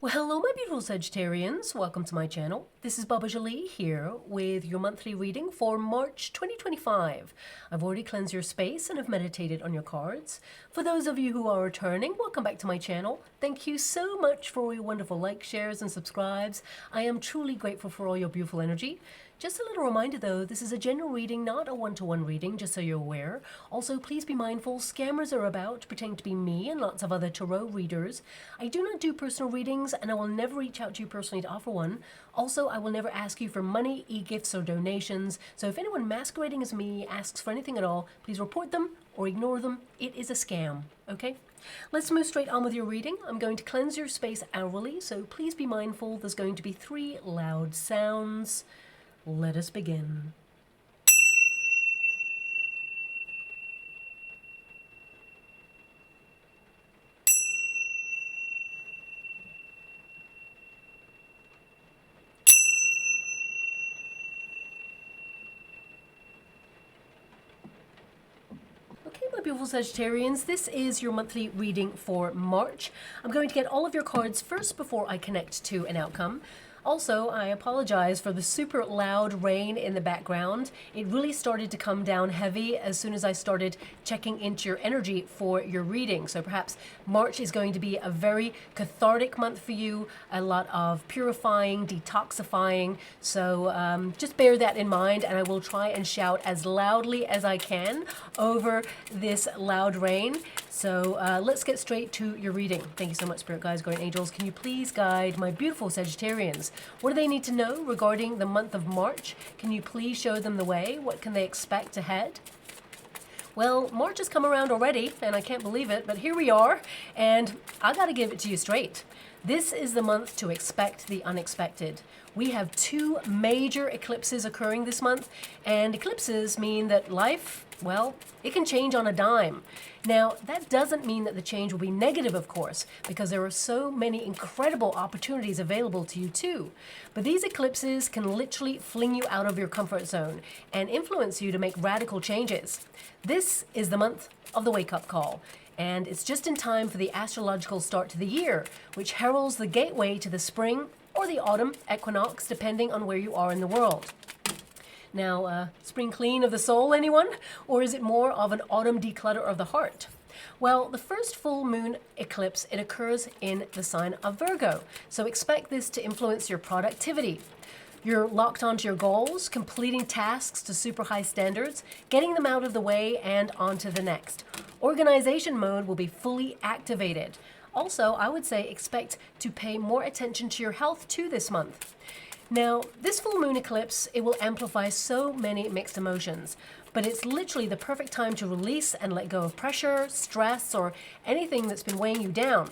Well, hello my beautiful Sagittarians, welcome to my channel. This is Baba Jolie here with your monthly reading for March 2025. I've already cleansed your space and have meditated on your cards. For those of you who are returning, welcome back to my channel. Thank you so much for all your wonderful likes, shares and subscribes. I am truly grateful for all your beautiful energy. Just a little reminder though, this is a general reading, not a one-to-one reading, just so you're aware. Also, please be mindful, scammers are about, pretending to be me and lots of other tarot readers. I do not do personal readings and I will never reach out to you personally to offer one. Also, I will never ask you for money, e-gifts or donations. So if anyone masquerading as me asks for anything at all, please report them or ignore them. It is a scam, okay? Let's move straight on with your reading. I'm going to cleanse your space hourly, so please be mindful. There's going to be 3 loud sounds. Let us begin. Okay, my beautiful Sagittarians, this is your monthly reading for March. I'm going to get all of your cards first before I connect to an outcome. Also, I apologize for the super loud rain in the background. It really started to come down heavy as soon as I started checking into your energy for your reading. So perhaps March is going to be a very cathartic month for you, a lot of purifying, detoxifying. So just bear that in mind, and I will try and shout as loudly as I can over this loud rain. So let's get straight to your reading. Thank you so much, Spirit Guides, Guardian Angels. Can you please guide my beautiful Sagittarians? What do they need to know regarding the month of March? Can you please show them the way? What can they expect ahead? Well, March has come around already, and I can't believe it, but here we are, and I gotta give it to you straight. This is the month to expect the unexpected. We have 2 major eclipses occurring this month, and eclipses mean that life, well, it can change on a dime. Now, that doesn't mean that the change will be negative, of course, because there are so many incredible opportunities available to you too. But these eclipses can literally fling you out of your comfort zone and influence you to make radical changes. This is the month of the wake-up call, and it's just in time for the astrological start to the year, which heralds the gateway to the spring or the autumn equinox, depending on where you are in the world. Now, spring clean of the soul, anyone? Or is it more of an autumn declutter of the heart? Well, the first full moon eclipse, it occurs in the sign of Virgo. So expect this to influence your productivity. You're locked onto your goals, completing tasks to super high standards, getting them out of the way and onto the next. Organization mode will be fully activated. Also, I would say expect to pay more attention to your health too this month. Now, this full moon eclipse, it will amplify so many mixed emotions, but it's literally the perfect time to release and let go of pressure, stress, or anything that's been weighing you down.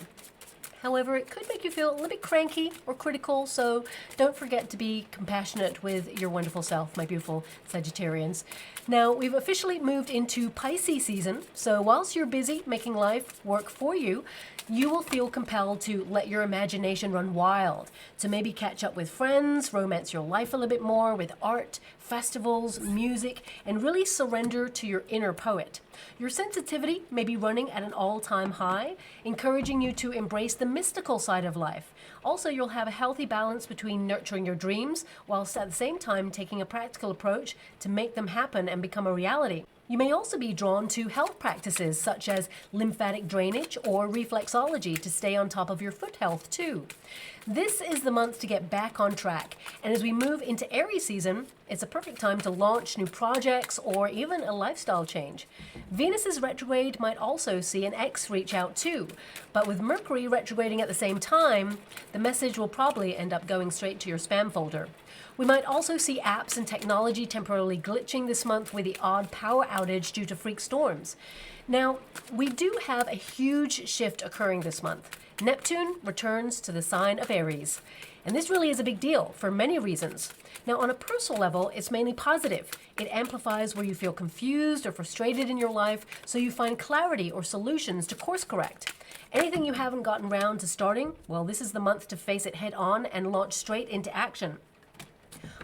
However, it could make you feel a little bit cranky or critical, so don't forget to be compassionate with your wonderful self, my beautiful Sagittarians. Now, we've officially moved into Pisces season, so whilst you're busy making life work for you, you will feel compelled to let your imagination run wild, to maybe catch up with friends, romance your life a little bit more with art, festivals, music, and really surrender to your inner poet. Your sensitivity may be running at an all-time high, encouraging you to embrace the mystical side of life. Also, you'll have a healthy balance between nurturing your dreams, whilst at the same time taking a practical approach to make them happen and become a reality. You may also be drawn to health practices such as lymphatic drainage or reflexology to stay on top of your foot health too. This is the month to get back on track, and as we move into Aries season, it's a perfect time to launch new projects or even a lifestyle change. Venus's retrograde might also see an ex reach out too, but with Mercury retrograding at the same time, the message will probably end up going straight to your spam folder. We might also see apps and technology temporarily glitching this month with the odd power outage due to freak storms. Now, we do have a huge shift occurring this month. Neptune returns to the sign of Aries. And this really is a big deal for many reasons. Now, on a personal level, it's mainly positive. It amplifies where you feel confused or frustrated in your life, so you find clarity or solutions to course correct. Anything you haven't gotten round to starting, well, this is the month to face it head on and launch straight into action.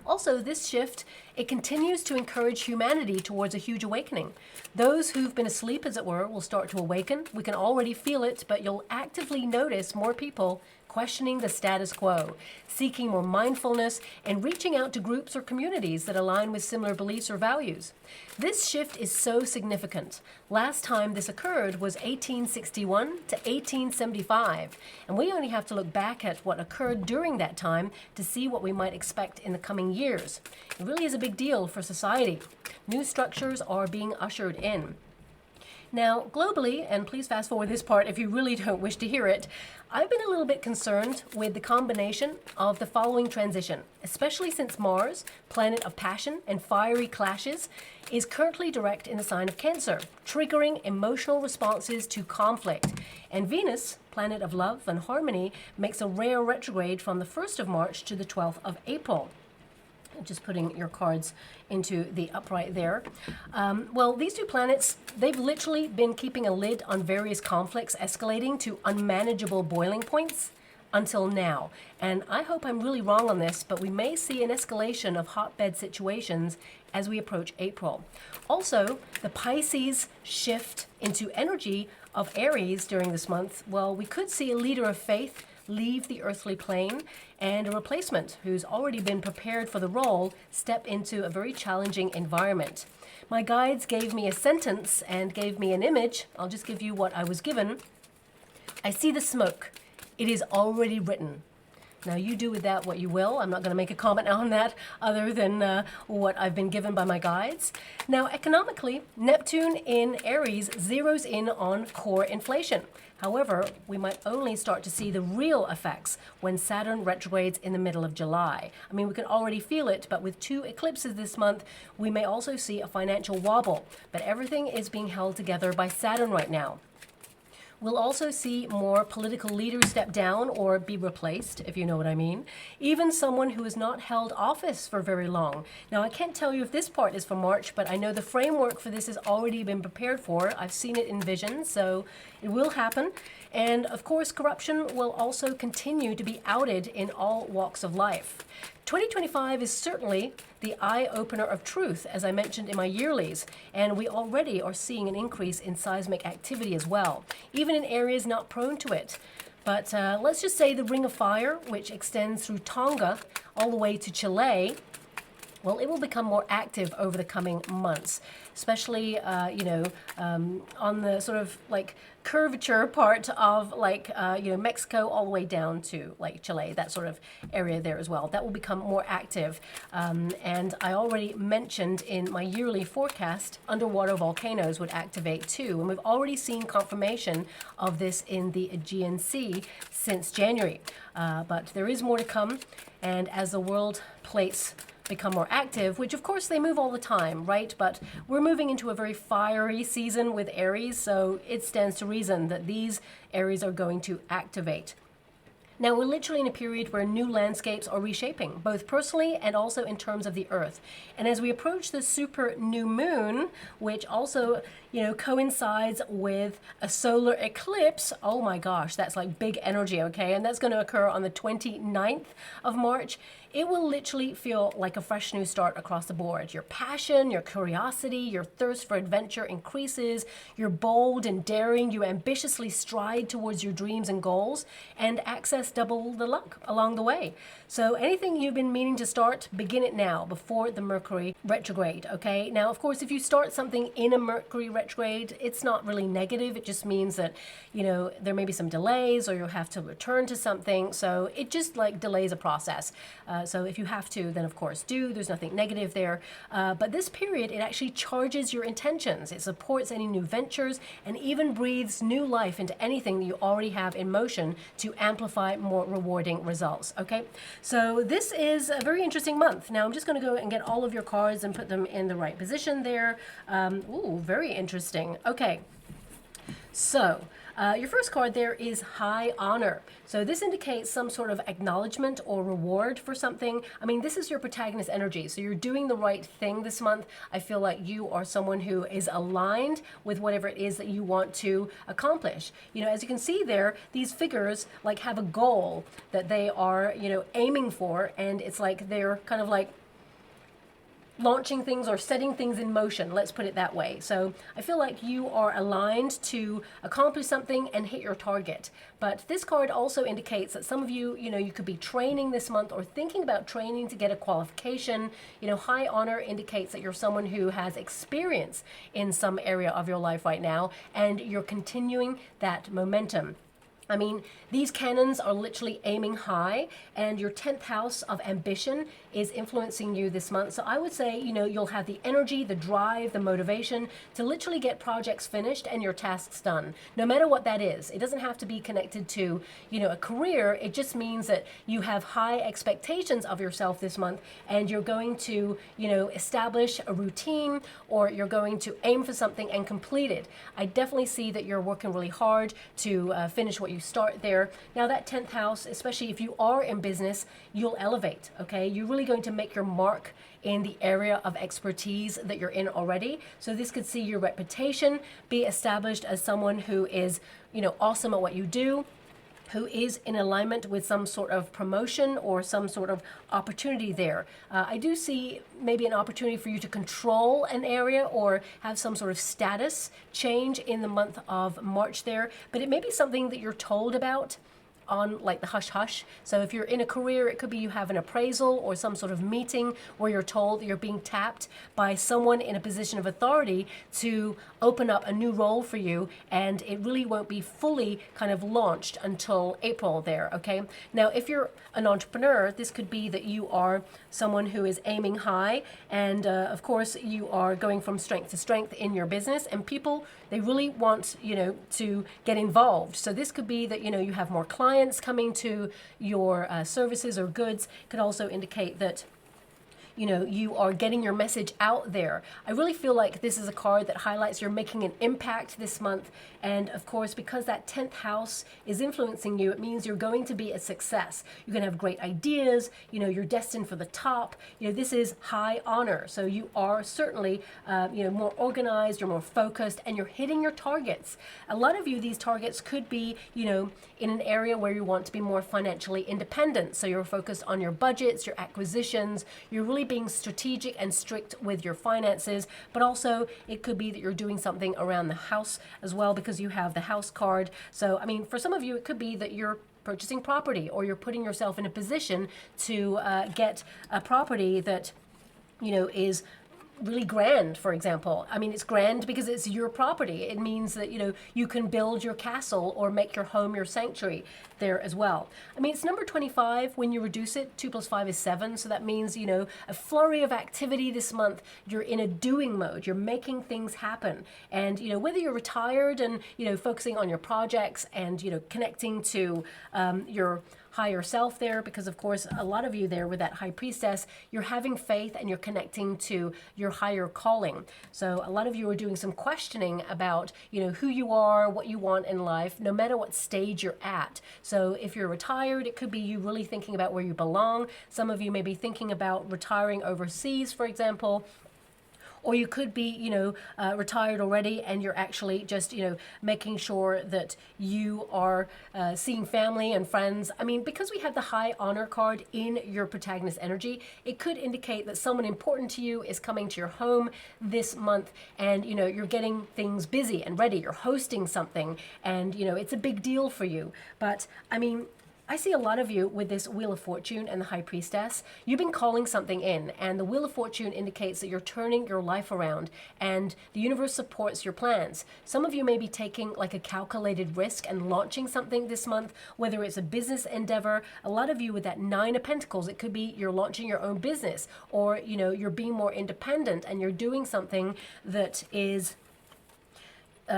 Also, this shift, it continues to encourage humanity towards a huge awakening. Those who've been asleep, as it were, will start to awaken. We can already feel it, but you'll actively notice more people questioning the status quo, seeking more mindfulness, and reaching out to groups or communities that align with similar beliefs or values. This shift is so significant. Last time this occurred was 1861 to 1875, and we only have to look back at what occurred during that time to see what we might expect in the coming years. It really is a big deal for society. New structures are being ushered in. Now, globally, and please fast forward this part if you really don't wish to hear it, I've been a little bit concerned with the combination of the following transition, especially since Mars, planet of passion and fiery clashes, is currently direct in the sign of Cancer, triggering emotional responses to conflict. And Venus, planet of love and harmony, makes a rare retrograde from the 1st of March to the 12th of April. Just putting your cards into the upright there. Well, these two planets, they've literally been keeping a lid on various conflicts escalating to unmanageable boiling points until now. And I hope I'm really wrong on this, but we may see an escalation of hotbed situations as we approach April. Also, the Pisces shift into energy of Aries during this month. Well, we could see a leader of faith leave the earthly plane, and a replacement who's already been prepared for the role step into a very challenging environment. My guides gave me a sentence and gave me an image. I'll just give you what I was given. I see the smoke. It is already written. Now you do with that what you will. I'm not going to make a comment on that other than what I've been given by my guides. Now economically, Neptune in Aries zeroes in on core inflation. However, we might only start to see the real effects when Saturn retrogrades in the middle of July. I mean, we can already feel it, but with 2 eclipses this month, we may also see a financial wobble. But everything is being held together by Saturn right now. We'll also see more political leaders step down or be replaced, if you know what I mean. Even someone who has not held office for very long. Now, I can't tell you if this part is for March, but I know the framework for this has already been prepared for. I've seen it in vision, so it will happen. And of course, corruption will also continue to be outed in all walks of life. 2025 is certainly the eye-opener of truth, as I mentioned in my yearlies, and we already are seeing an increase in seismic activity as well, even in areas not prone to it. But let's just say the Ring of Fire, which extends through Tonga all the way to Chile, well, it will become more active over the coming months, especially, on the sort of like curvature part of like, Mexico all the way down to like Chile, that sort of area there as well. That will become more active. And I already mentioned in my yearly forecast, underwater volcanoes would activate too. And we've already seen confirmation of this in the Aegean Sea since January. But there is more to come. And as the world plates become more active, which of course they move all the time, right? But we're moving into a very fiery season with Aries, so it stands to reason that these Aries are going to activate. Now, we're literally in a period where new landscapes are reshaping, both personally and also in terms of the Earth. And as we approach the super new moon, which also, coincides with a solar eclipse, oh my gosh, that's like big energy, okay? And that's going to occur on the 29th of March. It will literally feel like a fresh new start across the board. Your passion, your curiosity, your thirst for adventure increases. You're bold and daring. You ambitiously stride towards your dreams and goals and access double the luck along the way. So anything you've been meaning to start, begin it now before the Mercury retrograde, okay? Now, of course, if you start something in a Mercury retrograde, it's not really negative. It just means that, there may be some delays or you'll have to return to something. So it just like delays a process. So if you have to, then of course do. There's nothing negative there. But this period, it actually charges your intentions. It supports any new ventures and even breathes new life into anything that you already have in motion to amplify more rewarding results, okay? So this is a very interesting month. Now I'm just going to go and get all of your cards and put them in the right position there. Ooh, very interesting. Okay. So, your first card there is High Honor. So this indicates some sort of acknowledgement or reward for something. I mean, this is your protagonist energy. So you're doing the right thing this month. I feel like you are someone who is aligned with whatever it is that you want to accomplish. As you can see there, these figures like have a goal that they are, aiming for. And it's like they're kind of like launching things or setting things in motion. Let's put it that way. So I feel like you are aligned to accomplish something and hit your target. But this card also indicates that some of you, you could be training this month or thinking about training to get a qualification. High honor indicates that you're someone who has experience in some area of your life right now, and you're continuing that momentum. I mean, these cannons are literally aiming high, and your 10th house of ambition is influencing you this month. So I would say, you'll have the energy, the drive, the motivation to literally get projects finished and your tasks done, no matter what that is. It doesn't have to be connected to, a career. It just means that you have high expectations of yourself this month, and you're going to, establish a routine, or you're going to aim for something and complete it. I definitely see that you're working really hard to finish what you start there. Now that 10th house, especially if you are in business, you'll elevate, okay? You're really going to make your mark in the area of expertise that you're in already. So this could see your reputation be established as someone who is, awesome at what you do, who is in alignment with some sort of promotion or some sort of opportunity there. I do see maybe an opportunity for you to control an area or have some sort of status change in the month of March there, but it may be something that you're told about on like the hush hush. So if you're in a career, it could be you have an appraisal or some sort of meeting where you're told that you're being tapped by someone in a position of authority to open up a new role for you, and it really won't be fully kind of launched until April there, okay? Now, if you're an entrepreneur, this could be that you are someone who is aiming high, and of course you are going from strength to strength in your business, and people, they really want, to get involved. So this could be that, you have more clients coming to your services or goods. Could also indicate that you are getting your message out there. I really feel like this is a card that highlights you're making an impact this month. And of course, because that 10th house is influencing you, it means you're going to be a success. You're going to have great ideas. You're destined for the top. This is high honor. So you are certainly, more organized, you're more focused, and you're hitting your targets. A lot of you, these targets could be, in an area where you want to be more financially independent. So you're focused on your budgets, your acquisitions. You're really being strategic and strict with your finances, but also it could be that you're doing something around the house as well, because you have the house card. So, I mean, for some of you, it could be that you're purchasing property, or you're putting yourself in a position to get a property that, is really grand, for example. I mean, it's grand because it's your property. It means that, you can build your castle or make your home your sanctuary there as well. I mean, it's number 25. When you reduce it, 2 + 5 is 7. So that means, a flurry of activity this month. You're in a doing mode. You're making things happen. And, whether you're retired and, focusing on your projects and, connecting to your higher self there, because of course a lot of you there with that high priestess, you're having faith and you're connecting to your higher calling. So a lot of you are doing some questioning about, who you are, what you want in life, no matter what stage you're at. So if you're retired, it could be you really thinking about where you belong. Some of you may be thinking about retiring overseas, for example. Or you could be, retired already, and you're actually just, making sure that you are seeing family and friends. I mean, because we have the high honor card in your protagonist energy, it could indicate that someone important to you is coming to your home this month, and, you're getting things busy and ready. You're hosting something, and, it's a big deal for you. But, I mean, I see a lot of you with this Wheel of Fortune and the High Priestess. You've been calling something in, and the Wheel of Fortune indicates that you're turning your life around, and the universe supports your plans. Some of you may be taking like a calculated risk and launching something this month, whether it's a business endeavor. A lot of you with that 9 of Pentacles, it could be you're launching your own business, or, you're being more independent and you're doing something that is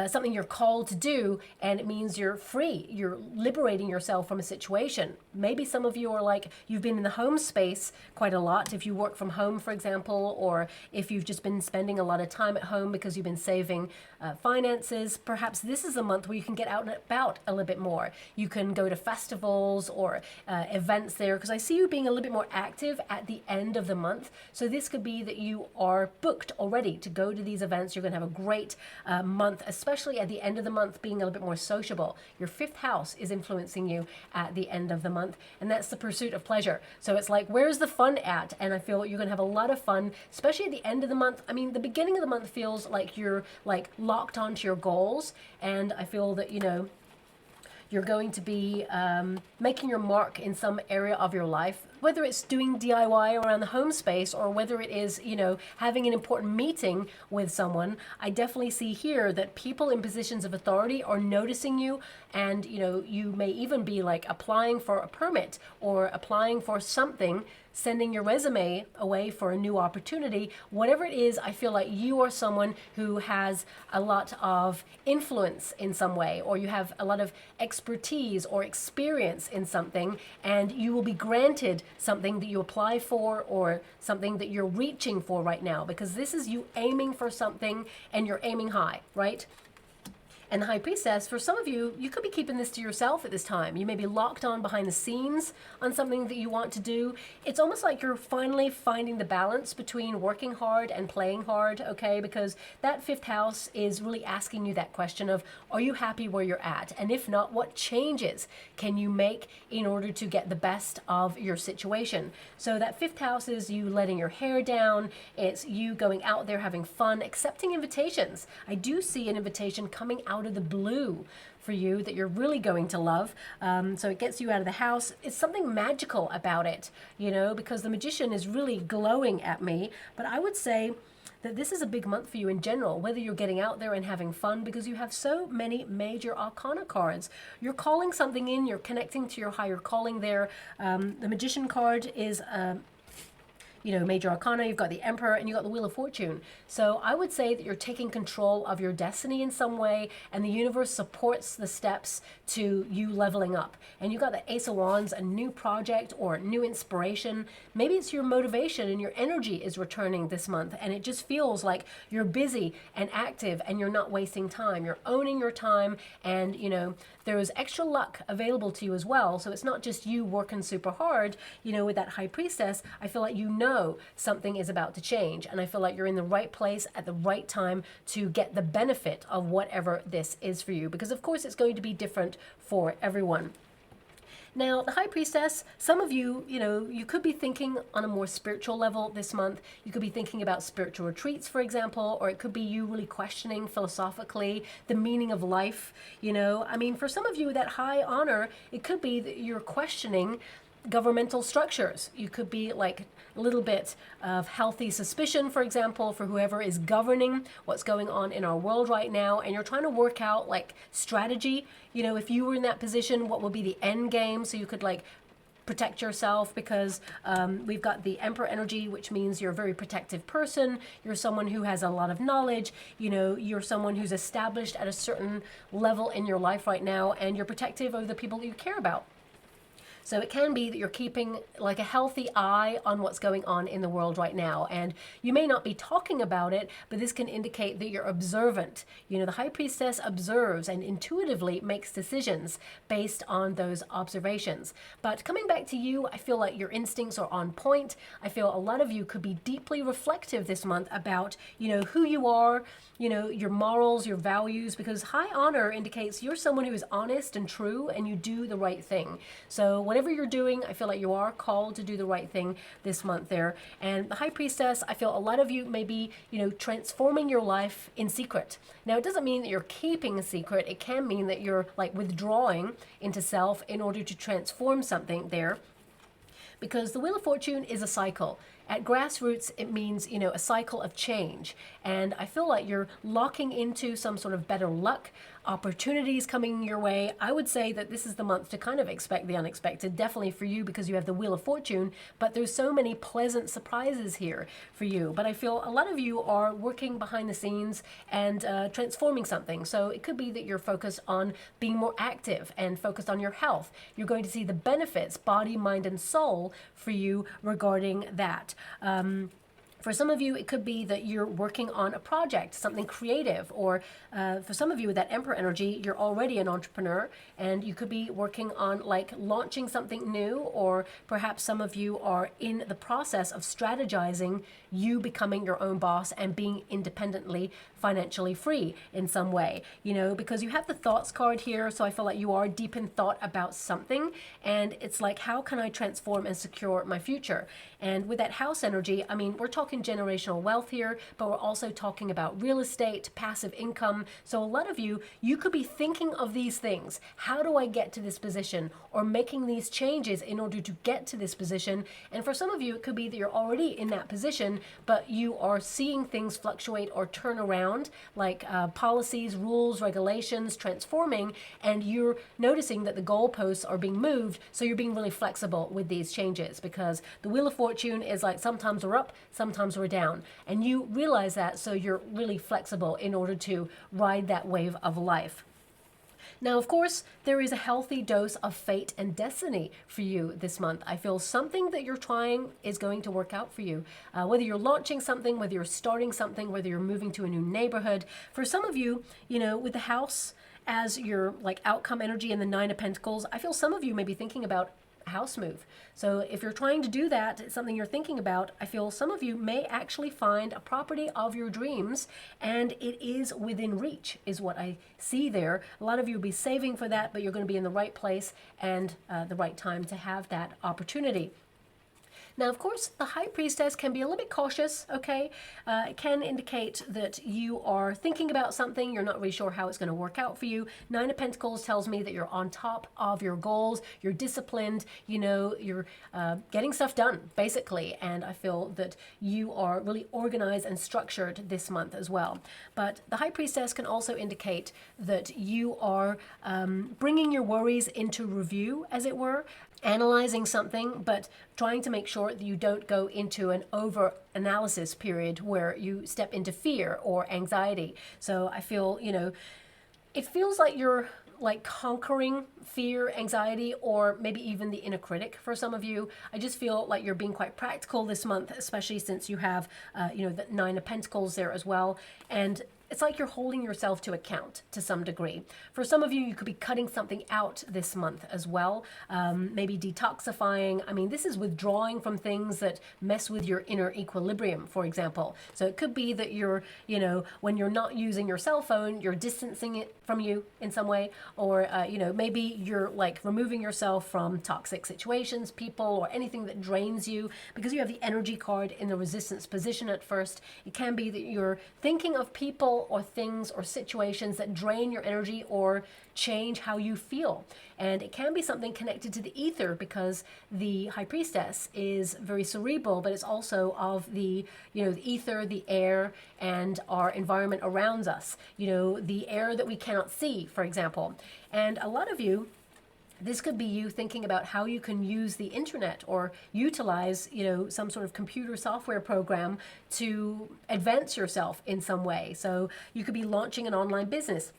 something you're called to do, and it means you're free. You're liberating yourself from a situation. Maybe some of you are like, you've been in the home space quite a lot. If you work from home, for example, or if you've just been spending a lot of time at home because you've been saving finances, perhaps this is a month where you can get out and about a little bit more. You can go to festivals or events there, because I see you being a little bit more active at the end of the month. So this could be that you are booked already to go to these events. You're going to have a great month especially at the end of the month, being a little bit more sociable. Your fifth house is influencing you at the end of the month, and that's the pursuit of pleasure. So it's like, where's the fun at? And I feel you're going to have a lot of fun, especially at the end of the month. I mean, the beginning of the month feels like you're like locked onto your goals, and I feel that, you know, you're going to be making your mark in some area of your life, whether it's doing DIY around the home space or whether it is, you know, having an important meeting with someone. I definitely see here that people in positions of authority are noticing you, and, you know, you may even be like applying for a permit or applying for something, sending your resume away for a new opportunity. Whatever it is, I feel like you are someone who has a lot of influence in some way, or you have a lot of expertise or experience in something, and you will be granted something that you apply for or something that you're reaching for right now, because this is you aiming for something and you're aiming high, right? And the High Priestess, for some of you, you could be keeping this to yourself at this time. You may be locked on behind the scenes on something that you want to do. It's almost like you're finally finding the balance between working hard and playing hard, okay? Because that fifth house is really asking you that question of, are you happy where you're at? And if not, what changes can you make in order to get the best of your situation? So that fifth house is you letting your hair down. It's you going out there having fun, accepting invitations. I do see an invitation coming out of the blue for you that you're really going to love. So it gets you out of the house. It's something magical about it, you know, because the Magician is really glowing at me. But I would say that this is a big month for you in general, whether you're getting out there and having fun, because you have so many major arcana cards. You're calling something in, you're connecting to your higher calling there. The Magician card is you know, major arcana, you've got the Emperor, and you've got the Wheel of Fortune. So I would say that you're taking control of your destiny in some way, and the universe supports the steps to you leveling up. And you've got the Ace of Wands, a new project or new inspiration. Maybe it's your motivation and your energy is returning this month, and it just feels like you're busy and active and you're not wasting time. You're owning your time, and, you know, there is extra luck available to you as well. So it's not just you working super hard, you know, with that High Priestess. I feel like you know something is about to change, and I feel like you're in the right place at the right time to get the benefit of whatever this is for you, because of course it's going to be different for everyone. Now, the High Priestess, some of you, you know, you could be thinking on a more spiritual level this month. You could be thinking about spiritual retreats, for example, or it could be you really questioning philosophically the meaning of life. You know, I mean, for some of you, that high honor, it could be that you're questioning governmental structures. You could be like a little bit of healthy suspicion, for example, for whoever is governing what's going on in our world right now, and you're trying to work out like strategy. You know, if you were in that position, what would be the end game, so you could like protect yourself, because we've got the Emperor energy, which means you're a very protective person. You're someone who has a lot of knowledge. You know, you're someone who's established at a certain level in your life right now, and you're protective of the people that you care about. So it can be that you're keeping like a healthy eye on what's going on in the world right now. And you may not be talking about it, but this can indicate that you're observant. You know, the High Priestess observes and intuitively makes decisions based on those observations. But coming back to you, I feel like your instincts are on point. I feel a lot of you could be deeply reflective this month about, you know, who you are, you know, your morals, your values, because high honor indicates you're someone who is honest and true, and you do the right thing. So whatever you're doing, I feel like you are called to do the right thing this month there. And the High Priestess, I feel a lot of you may be, you know, transforming your life in secret. Now, it doesn't mean that you're keeping a secret. It can mean that you're like withdrawing into self in order to transform something there. Because the Wheel of Fortune is a cycle. At grassroots, it means, you know, a cycle of change. And I feel like you're locking into some sort of better luck, opportunities coming your way. I would say that this is the month to kind of expect the unexpected, definitely for you, because you have the Wheel of Fortune, but there's so many pleasant surprises here for you. But I feel a lot of you are working behind the scenes and transforming something. So it could be that you're focused on being more active and focused on your health. You're going to see the benefits, body, mind, and soul, for you regarding that. For some of you, it could be that you're working on a project, something creative, or for some of you with that Emperor energy, you're already an entrepreneur and you could be working on like launching something new, or perhaps some of you are in the process of strategizing you becoming your own boss and being independently financially free in some way, you know, because you have the thoughts card here. So I feel like you are deep in thought about something, and it's like, how can I transform and secure my future? And with that house energy, I mean, we're talking generational wealth here, but we're also talking about real estate, passive income. So a lot of you, you could be thinking of these things. How do I get to this position? Or making these changes in order to get to this position. And for some of you, it could be that you're already in that position, but you are seeing things fluctuate or turn around, like policies, rules, regulations, transforming, and you're noticing that the goalposts are being moved. So you're being really flexible with these changes, because the Wheel of Fortune is like sometimes we're up, sometimes we're down. And you realize that, so you're really flexible in order to ride that wave of life. Now, of course, there is a healthy dose of fate and destiny for you this month. I feel something that you're trying is going to work out for you. Whether you're launching something, whether you're starting something, whether you're moving to a new neighborhood. For some of you, you know, with the house as your like outcome energy and the Nine of Pentacles, I feel some of you may be thinking about house move. So if you're trying to do that, it's something you're thinking about, I feel some of you may actually find a property of your dreams, and it is within reach is what I see there. A lot of you will be saving for that, but you're going to be in the right place and the right time to have that opportunity. Now, of course, the High Priestess can be a little bit cautious, okay? It can indicate that you are thinking about something, you're not really sure how it's going to work out for you. Nine of Pentacles tells me that you're on top of your goals, you're disciplined, you know, you're getting stuff done, basically. And I feel that you are really organized and structured this month as well. But the High Priestess can also indicate that you are bringing your worries into review, as it were, analyzing something, but trying to make sure that you don't go into an over analysis period where you step into fear or anxiety. So I feel, you know, it feels like you're like conquering fear, anxiety, or maybe even the inner critic for some of you. I just feel like you're being quite practical this month, especially since you have, you know, the Nine of Pentacles there as well. And it's like you're holding yourself to account to some degree. For some of you, you could be cutting something out this month as well. Maybe detoxifying. I mean, this is withdrawing from things that mess with your inner equilibrium, for example. So it could be that you're, you know, when you're not using your cell phone, you're distancing it from you in some way. Or, you know, maybe you're like removing yourself from toxic situations, people, or anything that drains you, because you have the energy card in the resistance position at first. It can be that you're thinking of people or things or situations that drain your energy or change how you feel. And it can be something connected to the ether, because the High Priestess is very cerebral, but it's also of the, you know, the ether, the air, and our environment around us. You know, the air that we cannot see, for example. And a lot of you, this could be you thinking about how you can use the internet or utilize, you know, some sort of computer software program to advance yourself in some way. So you could be launching an online business.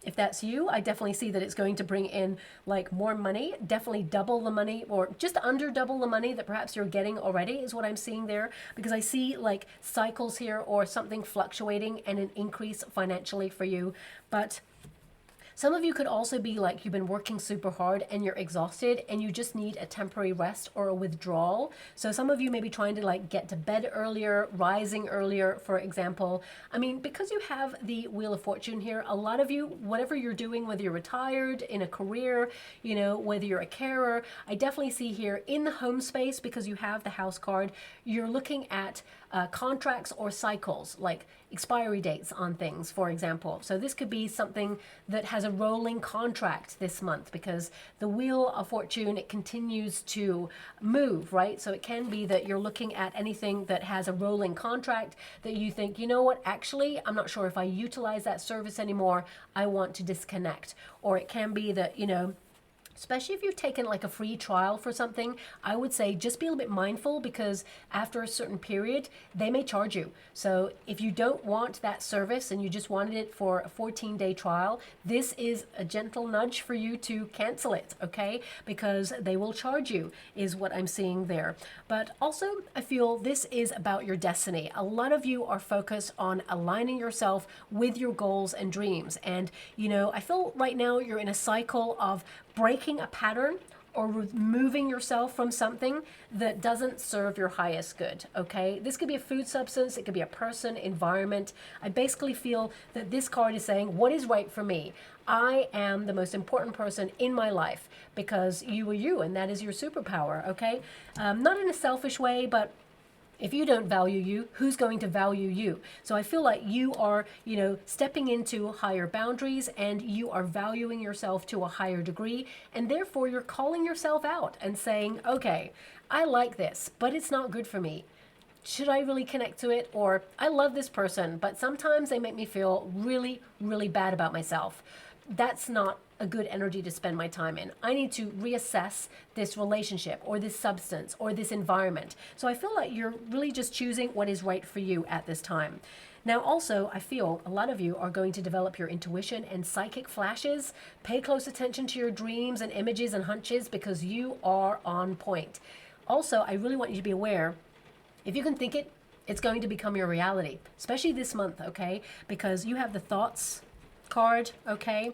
If that's you, I definitely see that it's going to bring in like more money, definitely double the money, or just under double the money that perhaps you're getting already is what I'm seeing there, because I see like cycles here or something fluctuating and an increase financially for you. But some of you could also be like you've been working super hard and you're exhausted and you just need a temporary rest or a withdrawal. So some of you may be trying to like get to bed earlier, rising earlier, for example. I mean, because you have the Wheel of Fortune here, a lot of you, whatever you're doing, whether you're retired, in a career, you know, whether you're a carer, I definitely see here in the home space, because you have the house card, you're looking at contracts or cycles, like expiry dates on things, for example. So this could be something that has a rolling contract this month, because the Wheel of Fortune, it continues to move, right? So it can be that you're looking at anything that has a rolling contract that you think, you know what, actually, I'm not sure if I utilize that service anymore. I want to disconnect. Or it can be that, you know, especially if you've taken like a free trial for something, I would say just be a little bit mindful, because after a certain period, they may charge you. So if you don't want that service and you just wanted it for a 14-day trial, this is a gentle nudge for you to cancel it, okay? Because they will charge you, is what I'm seeing there. But also, I feel this is about your destiny. A lot of you are focused on aligning yourself with your goals and dreams. And, you know, I feel right now you're in a cycle of breaking a pattern or removing yourself from something that doesn't serve your highest good, okay? This could be a food substance, it could be a person, environment. I basically feel that this card is saying, what is right for me? I am the most important person in my life because you are you, and that is your superpower, okay? Not in a selfish way, but if you don't value you, who's going to value you? So I feel like you are, you know, stepping into higher boundaries, and you are valuing yourself to a higher degree, and therefore you're calling yourself out and saying, okay, I like this, but it's not good for me. Should I really connect to it? Or I love this person, but sometimes they make me feel really, really bad about myself. That's not a good energy to spend my time in. I need to reassess this relationship or this substance or this environment. So I feel like you're really just choosing what is right for you at this time. Now also, I feel a lot of you are going to develop your intuition and psychic flashes. Pay close attention to your dreams and images and hunches, because you are on point. Also, I really want you to be aware, if you can think it, it's going to become your reality, especially this month, okay? Because you have the thoughts card, okay?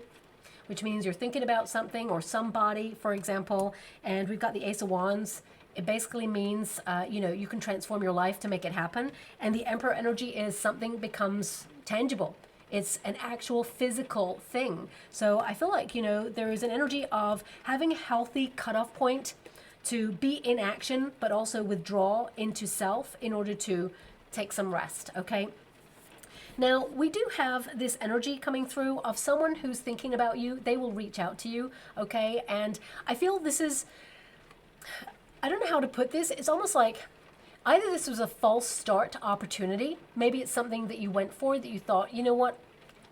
Which means you're thinking about something or somebody, for example, and we've got the Ace of Wands. It basically means, you know, you can transform your life to make it happen. And the Emperor energy is something becomes tangible. It's an actual physical thing. So I feel like, you know, there is an energy of having a healthy cutoff point to be in action, but also withdraw into self in order to take some rest, okay? Now, we do have this energy coming through of someone who's thinking about you. They will reach out to you, okay? And I feel this is, I don't know how to put this. It's almost like either this was a false start opportunity. Maybe it's something that you went for that you thought, you know what,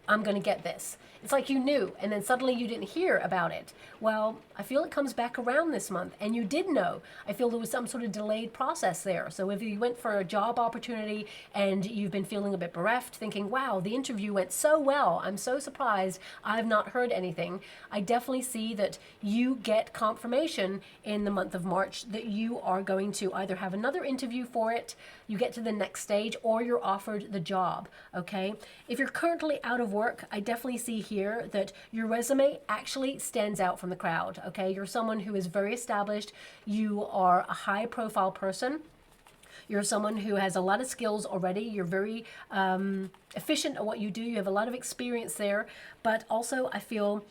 I'm going to get this. It's like you knew, and then suddenly you didn't hear about it. Well, I feel it comes back around this month, and you did know. I feel there was some sort of delayed process there. So if you went for a job opportunity and you've been feeling a bit bereft, thinking, wow, the interview went so well, I'm so surprised, I've not heard anything. I definitely see that you get confirmation in the month of March that you are going to either have another interview for it, you get to the next stage, or you're offered the job, okay? If you're currently out of work, I definitely see here that your resume actually stands out from the crowd, okay? You're someone who is very established. You are a high profile person. You're someone who has a lot of skills already. You're very efficient at what you do. You have a lot of experience there. But also, I feel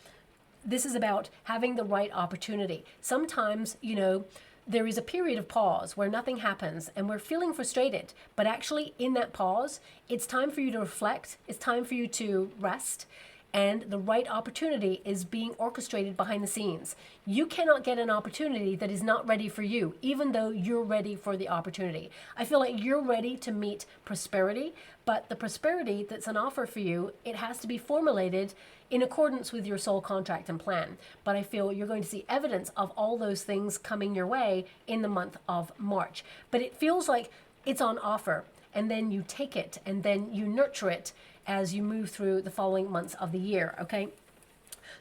this is about having the right opportunity. Sometimes, you know, there is a period of pause where nothing happens and we're feeling frustrated. But actually, in that pause, it's time for you to reflect. It's time for you to rest. And the right opportunity is being orchestrated behind the scenes. You cannot get an opportunity that is not ready for you, even though you're ready for the opportunity. I feel like you're ready to meet prosperity, but the prosperity that's an offer for you, it has to be formulated in accordance with your soul contract and plan. But I feel you're going to see evidence of all those things coming your way in the month of March. But it feels like it's on offer, and then you take it, and then you nurture it as you move through the following months of the year, okay?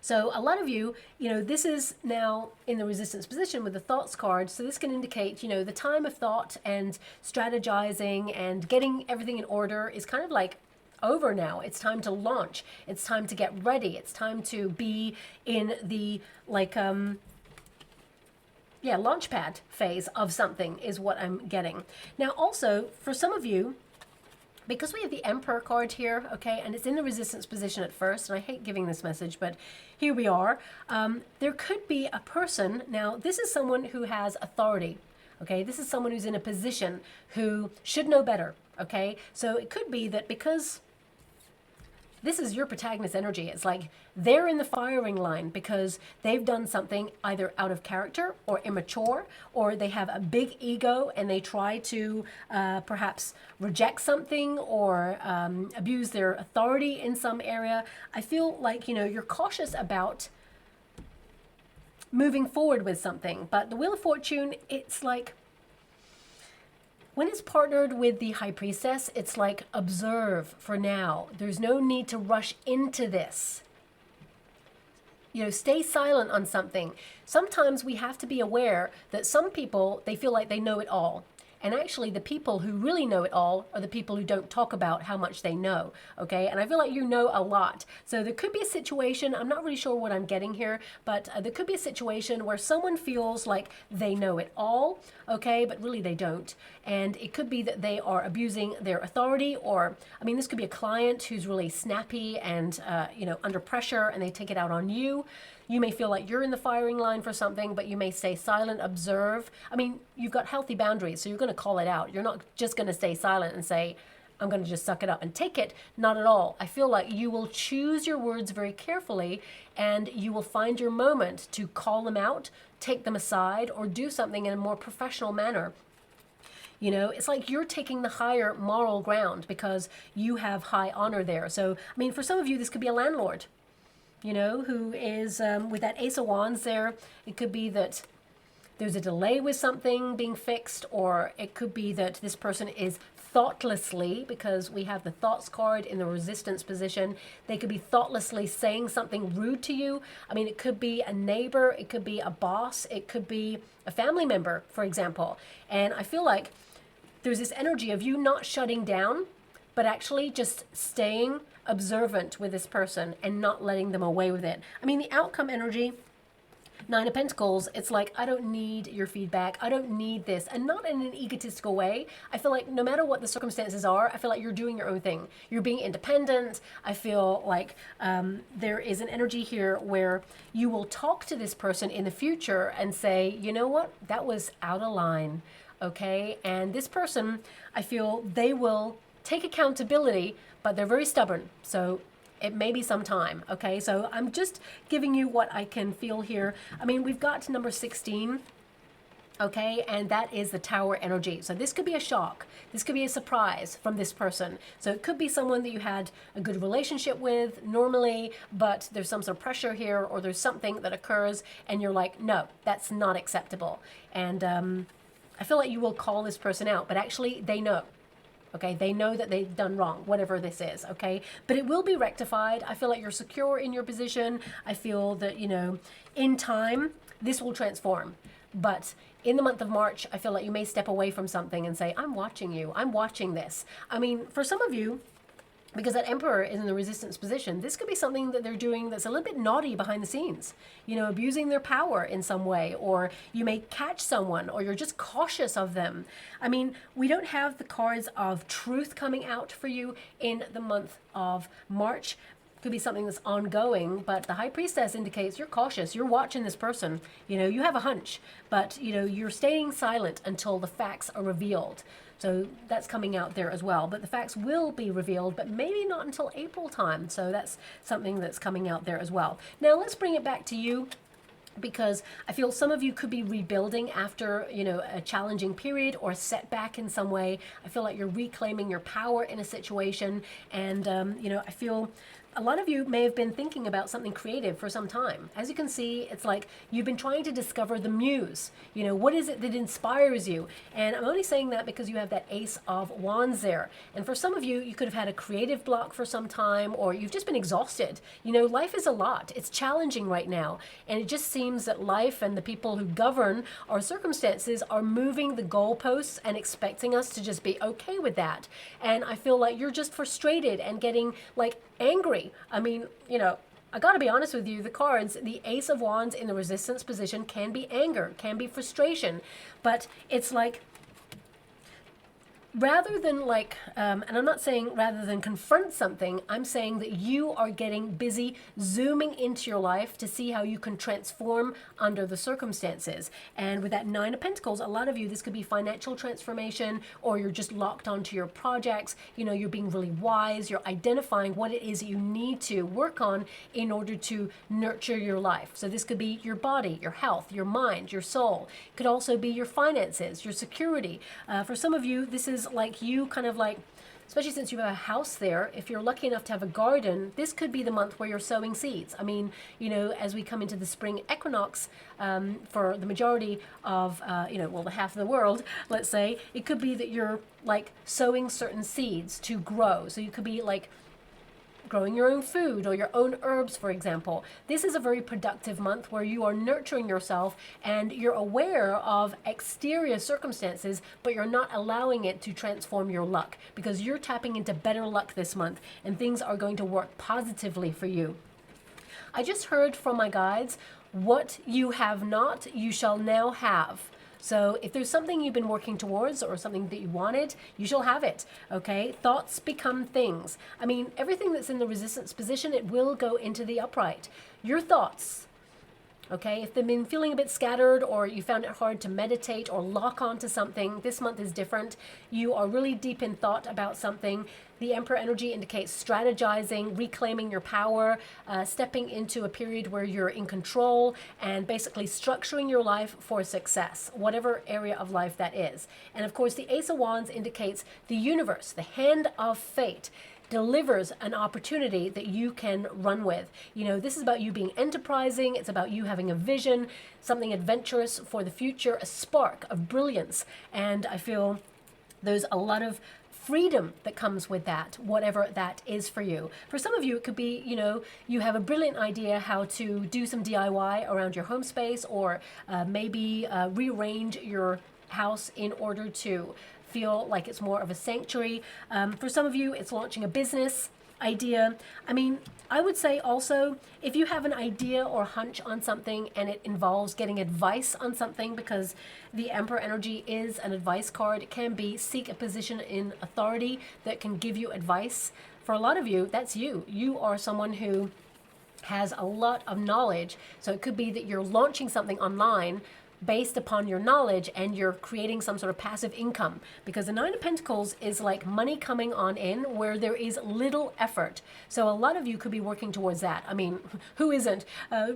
So a lot of you, you know, this is now in the resistance position with the thoughts card. So this can indicate, you know, the time of thought and strategizing and getting everything in order is kind of like over now. It's time to launch. It's time to get ready. It's time to be in the launch pad phase of something is what I'm getting. Now also, for some of you, because we have the Emperor card here, okay, and it's in the resistance position at first, and I hate giving this message, but here we are. There could be a person, now this is someone who has authority, okay? This is someone who's in a position who should know better, okay? So it could be that because this is your protagonist energy. It's like they're in the firing line because they've done something either out of character or immature, or they have a big ego and they try to perhaps reject something or abuse their authority in some area. I feel like, you know, you're cautious about moving forward with something. But the Wheel of Fortune, it's like, when it's partnered with the High Priestess, it's like, observe for now. There's no need to rush into this. You know, stay silent on something. Sometimes we have to be aware that some people, they feel like they know it all. And actually, the people who really know it all are the people who don't talk about how much they know, okay? And I feel like you know a lot. So there could be a situation, I'm not really sure what I'm getting here, but there could be a situation where someone feels like they know it all, okay? But really they don't. And it could be that they are abusing their authority, or, I mean, this could be a client who's really snappy and, you know, under pressure, and they take it out on you. You may feel like you're in the firing line for something, but you may stay silent, observe. I mean, you've got healthy boundaries, so you're going to call it out. You're not just going to stay silent and say, I'm going to just suck it up and take it. Not at all. I feel like you will choose your words very carefully, and you will find your moment to call them out, take them aside, or do something in a more professional manner. You know, it's like you're taking the higher moral ground because you have high honor there. So, I mean, for some of you, this could be a landlord, you know, who is with that Ace of Wands there. It could be that there's a delay with something being fixed, or it could be that this person is thoughtlessly, because we have the thoughts card in the resistance position, they could be thoughtlessly saying something rude to you. I mean, it could be a neighbor, it could be a boss, it could be a family member, for example. And I feel like there's this energy of you not shutting down, but actually just staying observant with this person and not letting them away with it. I mean, the outcome energy, Nine of Pentacles, it's like, I don't need your feedback. I don't need this. And not in an egotistical way. I feel like no matter what the circumstances are, I feel like you're doing your own thing. You're being independent. I feel like there is an energy here where you will talk to this person in the future and say, you know what, that was out of line. Okay. And this person, I feel they will take accountability, but they're very stubborn. So it may be some time. Okay. So I'm just giving you what I can feel here. I mean, we've got number 16. Okay. And that is the Tower energy. So this could be a shock. This could be a surprise from this person. So it could be someone that you had a good relationship with normally, but there's some sort of pressure here, or there's something that occurs and you're like, no, that's not acceptable. And I feel like you will call this person out, but actually they know. Okay, they know that they've done wrong, whatever this is, okay? But it will be rectified. I feel like you're secure in your position. I feel that, you know, in time, this will transform. But in the month of March, I feel like you may step away from something and say, I'm watching you. I'm watching this. I mean, for some of you, because that Emperor is in the resistance position, this could be something that they're doing that's a little bit naughty behind the scenes, you know, abusing their power in some way, or you may catch someone, or you're just cautious of them. I mean, we don't have the cards of truth coming out for you in the month of March. Could be something that's ongoing, but the High Priestess indicates you're cautious. You're watching this person. You know, you have a hunch, but, you know, you're staying silent until the facts are revealed. So that's coming out there as well. But the facts will be revealed, but maybe not until April time. So that's something that's coming out there as well. Now let's bring it back to you, because I feel some of you could be rebuilding after, you know, a challenging period or a setback in some way. I feel like you're reclaiming your power in a situation. And, you know, I feel a lot of you may have been thinking about something creative for some time. As you can see, it's like you've been trying to discover the muse. You know, what is it that inspires you? And I'm only saying that because you have that Ace of Wands there. And for some of you, you could have had a creative block for some time, or you've just been exhausted. You know, life is a lot. It's challenging right now. And it just seems that life and the people who govern our circumstances are moving the goalposts and expecting us to just be okay with that. And I feel like you're just frustrated and getting like angry. I mean, you know, I got to be honest with you, the cards, the Ace of Wands in the resistance position can be anger, can be frustration, but it's like, rather than like, and I'm not saying rather than confront something, I'm saying that you are getting busy zooming into your life to see how you can transform under the circumstances. And with that Nine of Pentacles, a lot of you, this could be financial transformation, or you're just locked onto your projects. You know, you're being really wise. You're identifying what it is you need to work on in order to nurture your life. So this could be your body, your health, your mind, your soul. It could also be your finances, your security. For some of you, this is like you kind of like especially since you have a house there, if you're lucky enough to have a garden, this could be the month where you're sowing seeds. I mean, you know, as we come into the spring equinox, for the majority of, you know, well, the half of the world, let's say, it could be that you're like sowing certain seeds to grow. So you could be like growing your own food or your own herbs, for example. This is a very productive month where you are nurturing yourself and you're aware of exterior circumstances, but you're not allowing it to transform your luck, because you're tapping into better luck this month and things are going to work positively for you. I just heard from my guides, what you have not, you shall now have. So if there's something you've been working towards or something that you wanted, you shall have it, okay? Thoughts become things. I mean, everything that's in the resistance position, it will go into the upright. Your thoughts, okay? If they've been feeling a bit scattered or you found it hard to meditate or lock onto something, this month is different. You are really deep in thought about something. The Emperor energy indicates strategizing, reclaiming your power, stepping into a period where you're in control and basically structuring your life for success, whatever area of life that is. And of course, the Ace of Wands indicates the universe, the hand of fate, delivers an opportunity that you can run with. You know, this is about you being enterprising. It's about you having a vision, something adventurous for the future, a spark of brilliance. And I feel there's a lot of freedom that comes with that, whatever that is for you. For some of you, it could be, you know, you have a brilliant idea how to do some DIY around your home space, or maybe rearrange your house in order to feel like it's more of a sanctuary. For some of you, it's launching a business idea. I mean, I would say also, if you have an idea or hunch on something and it involves getting advice on something, because the Emperor energy is an advice card, it can be seek a position in authority that can give you advice. For a lot of you, that's you. You are someone who has a lot of knowledge. So it could be that you're launching something online based upon your knowledge and you're creating some sort of passive income, because the Nine of Pentacles is like money coming on in where there is little effort. So a lot of you could be working towards that. I mean, who isn't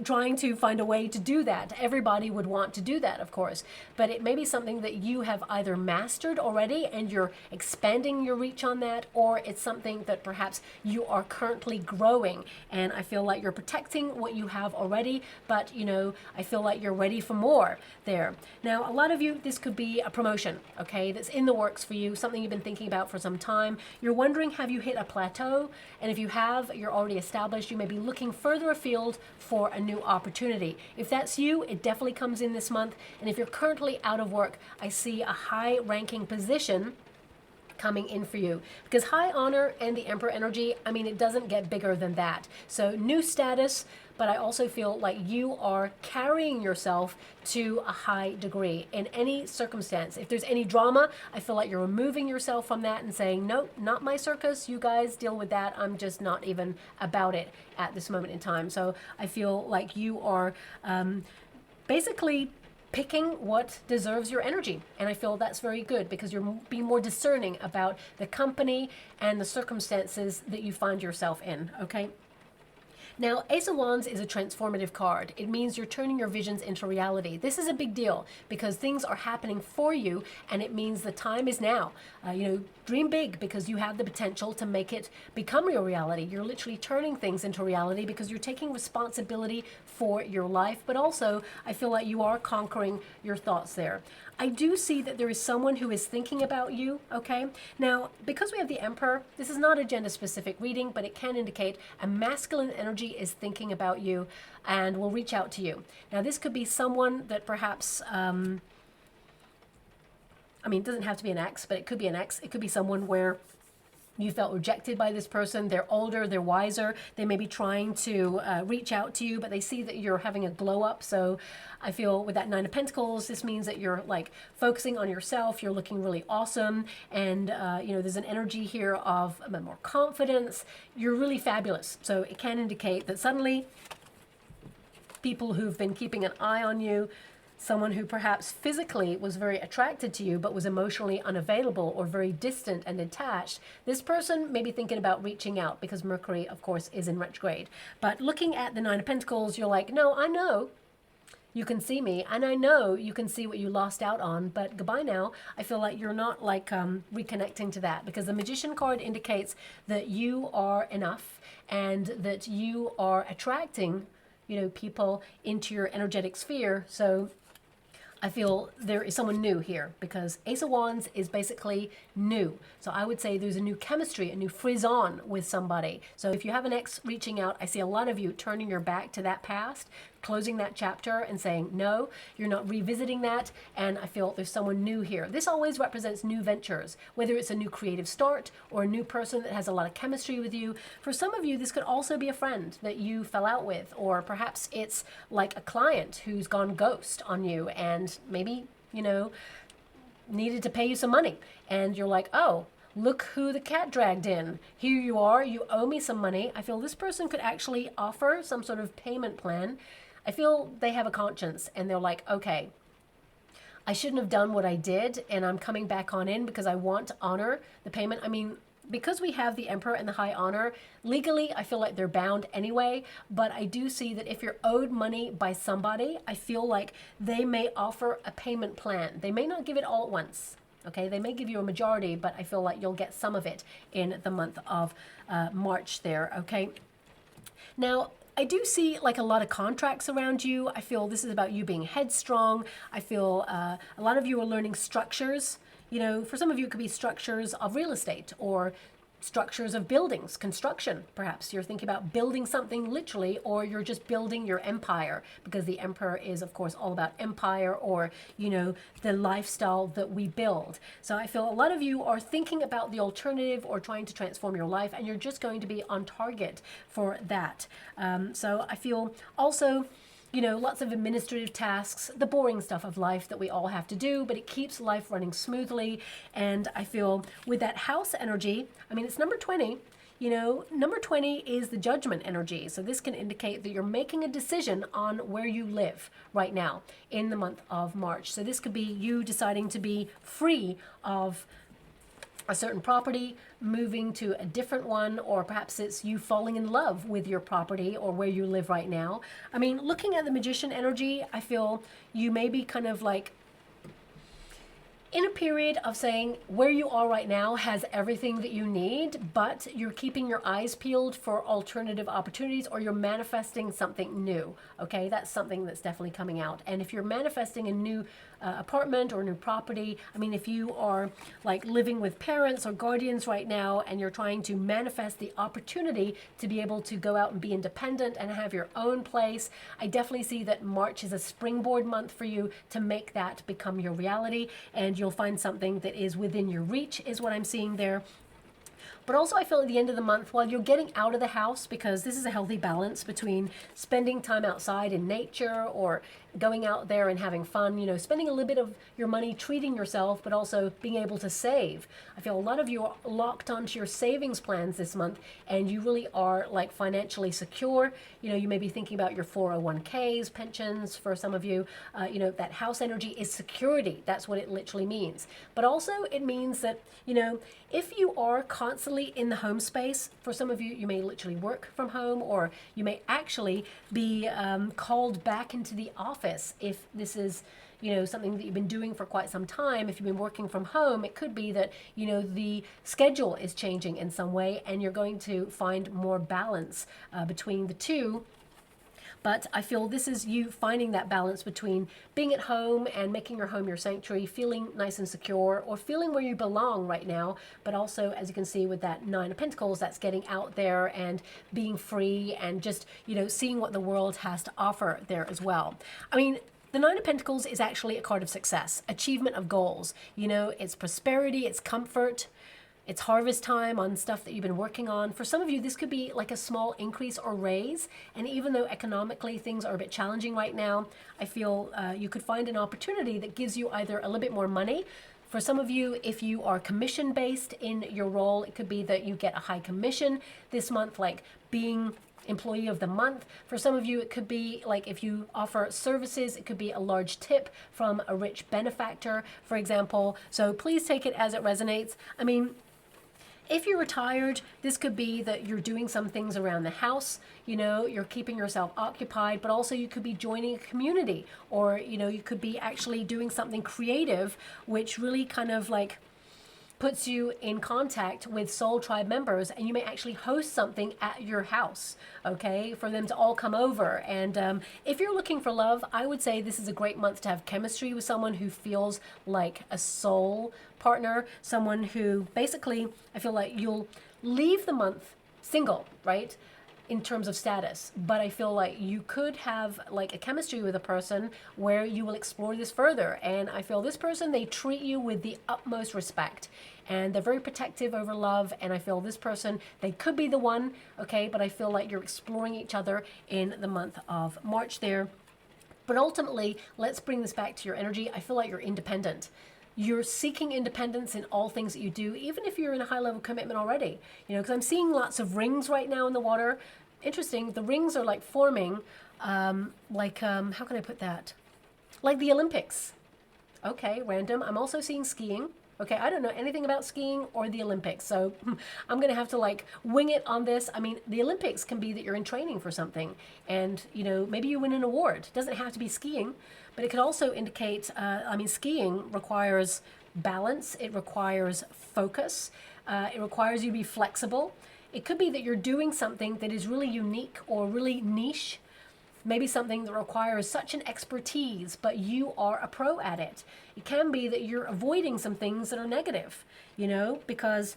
trying to find a way to do that? Everybody would want to do that, of course, but it may be something that you have either mastered already and you're expanding your reach on that, or it's something that perhaps you are currently growing. And I feel like you're protecting what you have already, but you know, I feel like you're ready for more there. Now, a lot of you, this could be a promotion, okay, that's in the works for you, something you've been thinking about for some time. You're wondering, have you hit a plateau? And if you have, you're already established, you may be looking further afield for a new opportunity. If that's you, it definitely comes in this month. And if you're currently out of work, I see a high ranking position coming in for you, because high honor and the Emperor energy, I mean, it doesn't get bigger than that. So new status, but I also feel like you are carrying yourself to a high degree in any circumstance. If there's any drama, I feel like you're removing yourself from that and saying, nope, not my circus. You guys deal with that. I'm just not even about it at this moment in time. So I feel like you are basically picking what deserves your energy. And I feel that's very good, because you're being more discerning about the company and the circumstances that you find yourself in, okay? Now, Ace of Wands is a transformative card. It means you're turning your visions into reality. This is a big deal because things are happening for you, and it means the time is now. You know, dream big, because you have the potential to make it become your reality. You're literally turning things into reality because you're taking responsibility for your life, but also I feel like you are conquering your thoughts there. I do see that there is someone who is thinking about you, okay? Now, because we have the Emperor, this is not a gender-specific reading, but it can indicate a masculine energy is thinking about you and will reach out to you. Now, this could be someone that perhaps, I mean, it doesn't have to be an ex, but it could be an ex. It could be someone where you felt rejected by this person. They're older, they're wiser. They may be trying to reach out to you, but they see that you're having a glow up. So I feel with that Nine of Pentacles, this means that you're like focusing on yourself. You're looking really awesome. And, you know, there's an energy here of more confidence. You're really fabulous. So it can indicate that suddenly people who've been keeping an eye on you, someone who perhaps physically was very attracted to you but was emotionally unavailable or very distant and detached, this person may be thinking about reaching out, because Mercury, of course, is in retrograde. But looking at the Nine of Pentacles, you're like, no, I know. you can see me, and I know you can see what you lost out on, but goodbye now. I feel like you're not like reconnecting to that, because the Magician card indicates that you are enough and that you are attracting, people into your energetic sphere. So I feel there is someone new here, because Ace of Wands is basically new. So I would say there's a new chemistry, a new frisson with somebody. So if you have an ex reaching out, I see a lot of you turning your back to that past, closing that chapter and saying, no, you're not revisiting that. And I feel there's someone new here. This always represents new ventures, whether it's a new creative start or a new person that has a lot of chemistry with you. For some of you, this could also be a friend that you fell out with, or perhaps it's like a client who's gone ghost on you and maybe, needed to pay you some money. And you're like, oh, look who the cat dragged in. Here you are, you owe me some money. I feel this person could actually offer some sort of payment plan. I feel they have a conscience and they're like, okay, I shouldn't have done what I did, and I'm coming back on in because I want to honor the payment. I mean, because we have the Emperor and the High Honor, legally, I feel like they're bound anyway, but I do see that if you're owed money by somebody, I feel like they may offer a payment plan. They may not give it all at once. Okay, they may give you a majority, but I feel like you'll get some of it in the month of March there, okay? Now, I do see like a lot of contracts around you. I feel this is about you being headstrong. I feel a lot of you are learning structures. For some of you, it could be structures of real estate or structures of buildings, construction. Perhaps you're thinking about building something literally, or you're just building your empire, because the Emperor is, of course, all about empire, or, the lifestyle that we build. So I feel a lot of you are thinking about the alternative or trying to transform your life, and you're just going to be on target for that. So I feel also, lots of administrative tasks, the boring stuff of life that we all have to do, but it keeps life running smoothly. And I feel with that house energy, I mean, it's number 20, number 20 is the judgment energy. So this can indicate that you're making a decision on where you live right now in the month of March. So this could be you deciding to be free of a certain property, moving to a different one, or perhaps it's you falling in love with your property or where you live right now. I mean, looking at the Magician energy, I feel you may be kind of like in a period of saying where you are right now has everything that you need, but you're keeping your eyes peeled for alternative opportunities, or you're manifesting something new. Okay, that's something that's definitely coming out. And if you're manifesting a new apartment or new property, I mean, if you are like living with parents or guardians right now and you're trying to manifest the opportunity to be able to go out and be independent and have your own place, I definitely see that March is a springboard month for you to make that become your reality, and you'll find something that is within your reach is what I'm seeing there. But also I feel at the end of the month, while you're getting out of the house, because this is a healthy balance between spending time outside in nature or going out there and having fun, spending a little bit of your money treating yourself, but also being able to save. I feel a lot of you are locked onto your savings plans this month, and you really are like financially secure. You may be thinking about your 401ks, pensions for some of you. That house energy is security. That's what it literally means. But also it means that, if you are constantly in the home space, for some of you, you may literally work from home, or you may actually be called back into the office. If this is, something that you've been doing for quite some time, if you've been working from home, it could be that, the schedule is changing in some way, and you're going to find more balance between the two. But I feel this is you finding that balance between being at home and making your home your sanctuary, feeling nice and secure, or feeling where you belong right now. But also, as you can see with that 9 of Pentacles, that's getting out there and being free and just, seeing what the world has to offer there as well. I mean, the 9 of Pentacles is actually a card of success, achievement of goals. It's prosperity, it's comfort. It's harvest time on stuff that you've been working on. For some of you, this could be like a small increase or raise. And even though economically things are a bit challenging right now, I feel you could find an opportunity that gives you either a little bit more money. For some of you, if you are commission-based in your role, it could be that you get a high commission this month, like being employee of the month. For some of you, it could be like if you offer services, it could be a large tip from a rich benefactor, for example. So please take it as it resonates. I mean, If you're retired, this could be that you're doing some things around the house, you know, you're keeping yourself occupied, but also you could be joining a community, or, you know, you could be actually doing something creative, which really kind of like puts you in contact with soul tribe members, and you may actually host something at your house, okay, for them to all come over. And if you're looking for love, I would say this is a great month to have chemistry with someone who feels like a soul partner, someone who basically, I feel like you'll leave the month single, right, in terms of status, but I feel like you could have like a chemistry with a person where you will explore this further. And I feel this person, they treat you with the utmost respect, and they're very protective over love. And I feel this person, they could be the one, okay, but I feel like you're exploring each other in the month of March there. But ultimately, let's bring this back to your energy. I feel like you're independent. You're seeking independence in all things that you do, even if you're in a high level commitment already. You know, because I'm seeing lots of rings right now in the water. Interesting, the rings are like forming, how can I put that? Like the Olympics. Okay, random. I'm also seeing skiing. Okay, I don't know anything about skiing or the Olympics, so I'm going to have to like wing it on this. I mean, the Olympics can be that you're in training for something, and, you know, maybe you win an award. It doesn't have to be skiing, but it could also indicate, I mean, skiing requires balance. It requires focus. It requires you to be flexible. It could be that you're doing something that is really unique or really niche, maybe something that requires such an expertise, but you are a pro at it. It can be that you're avoiding some things that are negative, you know, because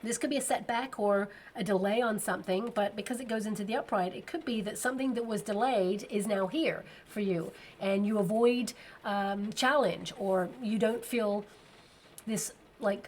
this could be a setback or a delay on something, but because it goes into the upright, it could be that something that was delayed is now here for you, and you avoid challenge, or you don't feel this like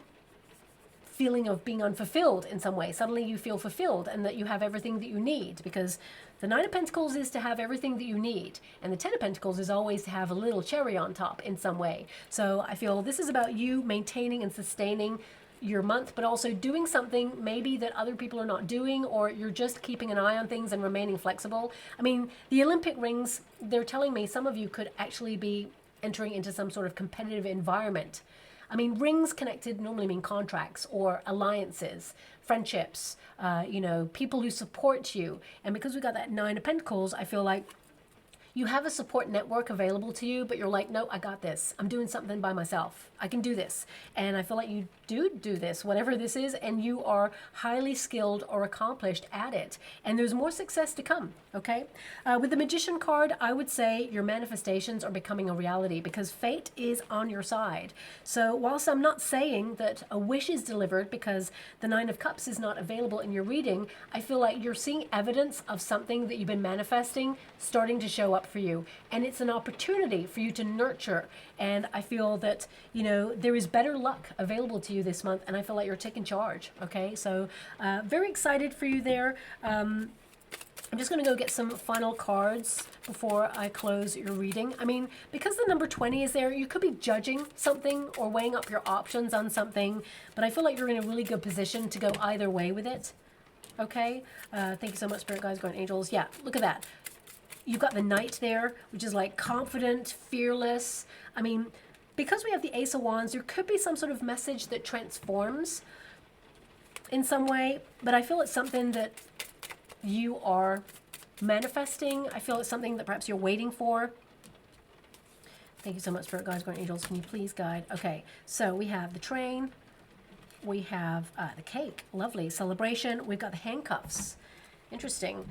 feeling of being unfulfilled in some way. Suddenly you feel fulfilled and that you have everything that you need, because the Nine of Pentacles is to have everything that you need, and the Ten of Pentacles is always to have a little cherry on top in some way. So I feel this is about you maintaining and sustaining your month, but also doing something maybe that other people are not doing, or you're just keeping an eye on things and remaining flexible. I mean, the Olympic rings, they're telling me some of you could actually be entering into some sort of competitive environment. I mean, rings connected normally mean contracts or alliances, friendships, you know, people who support you. And because we got that Nine of Pentacles, I feel like you have a support network available to you, but you're like, no, I got this. I'm doing something by myself. I can do this. And I feel like you do this, whatever this is, and you are highly skilled or accomplished at it. And there's more success to come, okay? With the Magician card, I would say your manifestations are becoming a reality, because fate is on your side. So whilst I'm not saying that a wish is delivered because the Nine of Cups is not available in your reading, I feel like you're seeing evidence of something that you've been manifesting starting to show up for you. And it's an opportunity for you to nurture. And I feel that, you know, there is better luck available to you this month, and I feel like you're taking charge, okay? So very excited for you there. I'm just going to go get some final cards before I close your reading. I mean, because the number 20 is there, you could be judging something or weighing up your options on something, but I feel like you're in a really good position to go either way with it, okay? Thank you so much, Spirit Guides, Guardian Angels. Yeah, look at that. You've got the Knight there, which is like confident, fearless. I mean, because we have the Ace of Wands, there could be some sort of message that transforms in some way, but I feel it's something that you are manifesting. I feel it's something that perhaps you're waiting for. Thank you so much, Spirit Guides, Guardian Angels. Can you please guide? Okay, so we have the train. We have the cake. Lovely. Celebration. We've got the handcuffs. Interesting.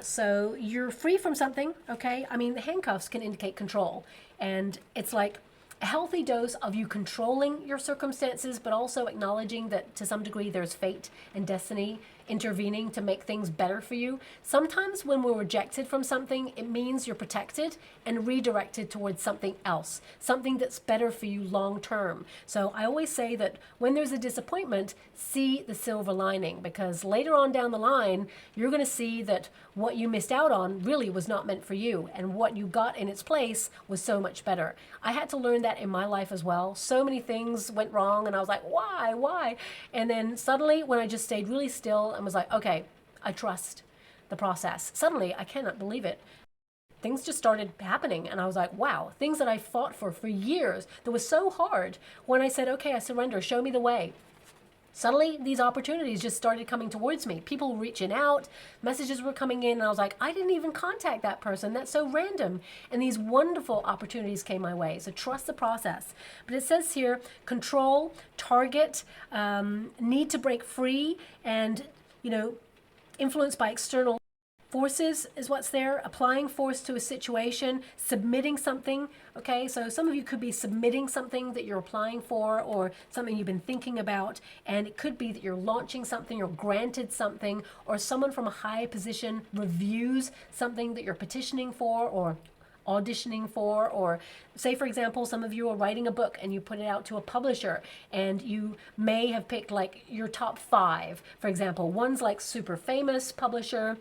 So you're free from something, okay? I mean, the handcuffs can indicate control. And it's like a healthy dose of you controlling your circumstances, but also acknowledging that to some degree there's fate and destiny intervening to make things better for you. Sometimes when we're rejected from something, it means you're protected and redirected towards something else, something that's better for you long term. So I always say that when there's a disappointment, see the silver lining, because later on down the line, you're going to see that what you missed out on really was not meant for you, and what you got in its place was so much better. I had to learn that in my life as well. So many things went wrong, and I was like, why? And then suddenly, when I just stayed really still and was like, okay, I trust the process, suddenly I cannot believe it. Things just started happening, and I was like, wow, things that I fought for years that was so hard. When I said, okay, I surrender, show me the way, suddenly these opportunities just started coming towards me. People were reaching out, messages were coming in, and I was like, I didn't even contact that person. That's so random. And these wonderful opportunities came my way. So trust the process. But it says here, control, target, need to break free, and, influenced by external forces is what's there. Applying force to a situation, submitting something. Okay, so some of you could be submitting something that you're applying for, or something you've been thinking about, and it could be that you're launching something or granted something, or someone from a high position reviews something that you're petitioning for or auditioning for. Or say, for example, some of you are writing a book and you put it out to a publisher, and you may have picked like your top 5, for example. One's like super famous publisher,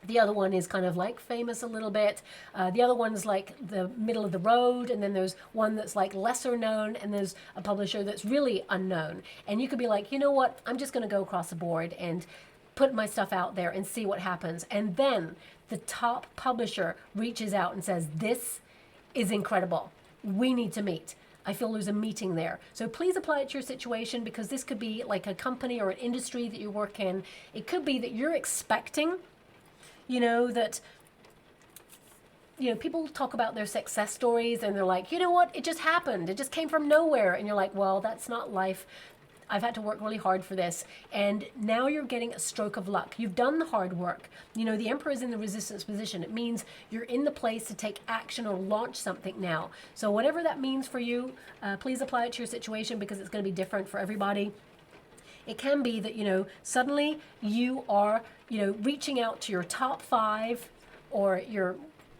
the other one is kind of like famous a little bit. The other one's like the middle of the road. And then there's one that's like lesser known. And there's a publisher that's really unknown. And you could be like, you know what? I'm just going to go across the board and put my stuff out there and see what happens. And then the top publisher reaches out and says, this is incredible. We need to meet. I feel there's a meeting there. So please apply it to your situation, because this could be like a company or an industry that you work in. It could be that you're expecting that, people talk about their success stories and they're like, you know what, it just happened. It just came from nowhere. And you're like, well, that's not life. I've had to work really hard for this. And now you're getting a stroke of luck. You've done the hard work. The Emperor is in the resistance position. It means you're in the place to take action or launch something now. So whatever that means for you, please apply it to your situation, because it's going to be different for everybody. It can be that, suddenly you are, reaching out to your top 5, or you're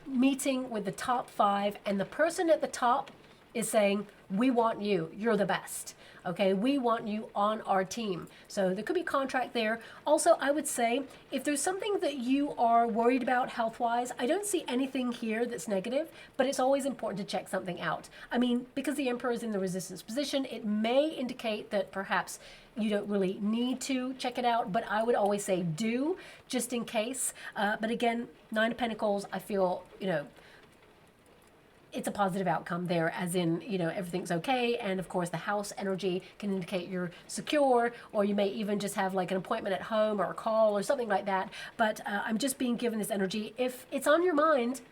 meeting with the top 5, and the person at the top is saying, we want you. You're the best. Okay, we want you on our team. So there could be contract there. Also, I would say, if there's something that you are worried about health-wise, I don't see anything here that's negative, but it's always important to check something out. I mean, because the Emperor is in the resistance position, it may indicate that perhaps you don't really need to check it out, but I would always say do, just in case. But again, 9 of Pentacles, I feel, it's a positive outcome there, as in, everything's okay. And of course, the house energy can indicate you're secure, or you may even just have like an appointment at home or a call or something like that. But I'm just being given this energy. If it's on your mind,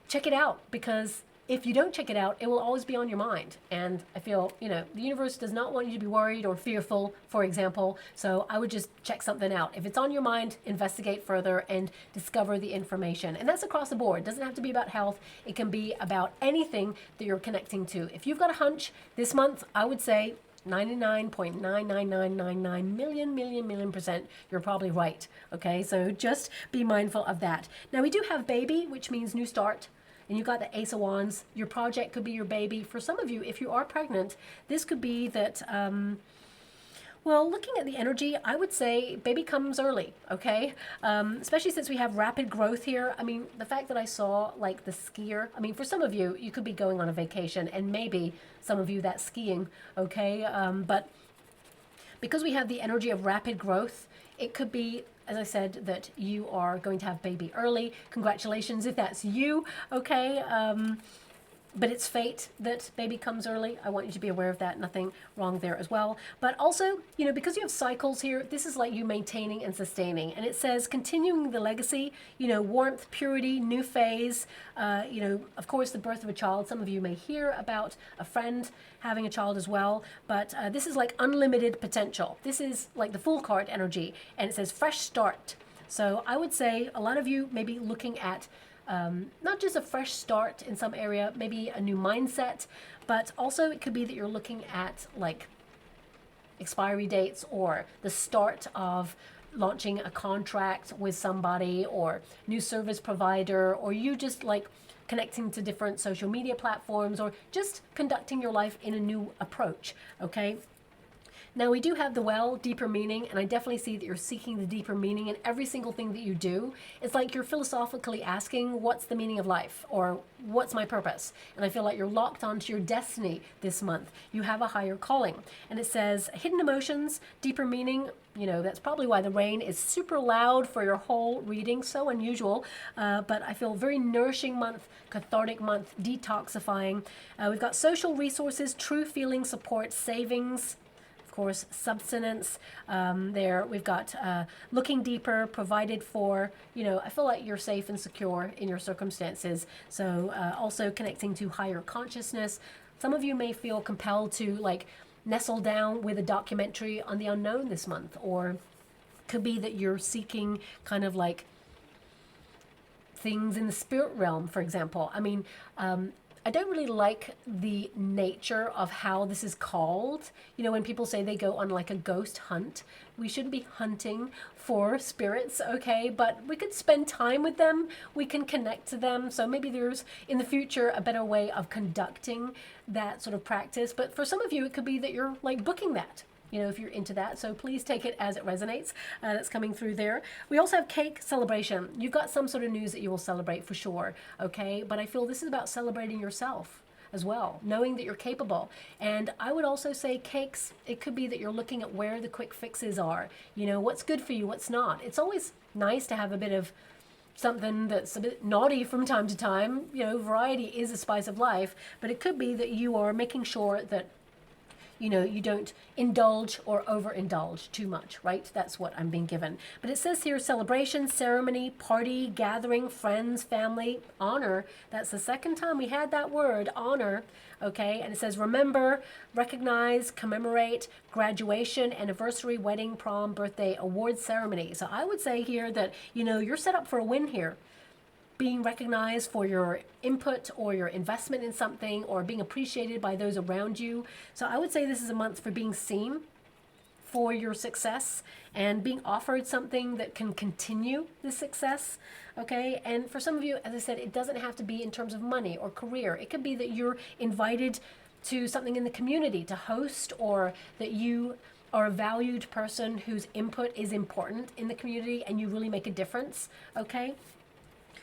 check it out, because if you don't check it out, it will always be on your mind. And I feel, the universe does not want you to be worried or fearful, for example. So I would just check something out. If it's on your mind, investigate further and discover the information. And that's across the board. It doesn't have to be about health. It can be about anything that you're connecting to. If you've got a hunch this month, I would say 99.99999 million percent, you're probably right. Okay, so just be mindful of that. Now we do have baby, which means new start. And you've got the Ace of Wands. Your project could be your baby. For some of you, if you are pregnant, this could be that, well, looking at the energy, I would say baby comes early, okay? Especially since we have rapid growth here. I mean, the fact that I saw like the skier, I mean, for some of you, you could be going on a vacation, and maybe some of you that's skiing, okay? But because we have the energy of rapid growth, it could be, as I said, that you are going to have baby early. Congratulations if that's you, okay? But it's fate that baby comes early. I want you to be aware of that. Nothing wrong there as well. But also, because you have cycles here, this is like you maintaining and sustaining. And it says continuing the legacy, warmth, purity, new phase, of course, the birth of a child. Some of you may hear about a friend having a child as well. But this is like unlimited potential. This is like the Fool card energy. And it says fresh start. So I would say a lot of you may be looking at not just a fresh start in some area, maybe a new mindset, but also it could be that you're looking at like expiry dates, or the start of launching a contract with somebody, or new service provider, or you just like connecting to different social media platforms, or just conducting your life in a new approach, okay? Now we do have the well, deeper meaning, and I definitely see that you're seeking the deeper meaning in every single thing that you do. It's like you're philosophically asking, what's the meaning of life? Or what's my purpose? And I feel like you're locked onto your destiny this month. You have a higher calling. And it says hidden emotions, deeper meaning. That's probably why the rain is super loud for your whole reading. So unusual. But I feel very nourishing month, cathartic month, detoxifying. We've got social resources, true feeling, support, savings. Of course, substance. There we've got looking deeper, provided for. You know, I feel like you're safe and secure in your circumstances. So also connecting to higher consciousness. Some of you may feel compelled to like nestle down with a documentary on the unknown this month, or could be that you're seeking kind of like things in the spirit realm, for example. I mean, I don't really like the nature of how this is called. You know, when people say they go on like a ghost hunt, we shouldn't be hunting for spirits, okay? But we could spend time with them. We can connect to them. So maybe there's in the future a better way of conducting that sort of practice. But for some of you, it could be that you're like booking that, you know, if you're into that. So please take it as it resonates. That's coming through there. We also have cake celebration. You've got some sort of news that you will celebrate for sure, okay? But I feel this is about celebrating yourself as well, knowing that you're capable. And I would also say cakes, it could be that you're looking at where the quick fixes are. You know, what's good for you, what's not. It's always nice to have a bit of something that's a bit naughty from time to time. You know, variety is a spice of life, but it could be that you are making sure that you know, you don't indulge or overindulge too much, right? That's what I'm being given. But it says here, celebration, ceremony, party, gathering, friends, family, honor. That's the second time we had that word, honor, okay? And it says remember, recognize, commemorate, graduation, anniversary, wedding, prom, birthday, award ceremony. So I would say here that, you know, you're set up for a win here. Being recognized for your input or your investment in something, or being appreciated by those around you. So I would say this is a month for being seen for your success and being offered something that can continue the success, okay? And for some of you, as I said, it doesn't have to be in terms of money or career. It could be that you're invited to something in the community to host, or that you are a valued person whose input is important in the community and you really make a difference, okay?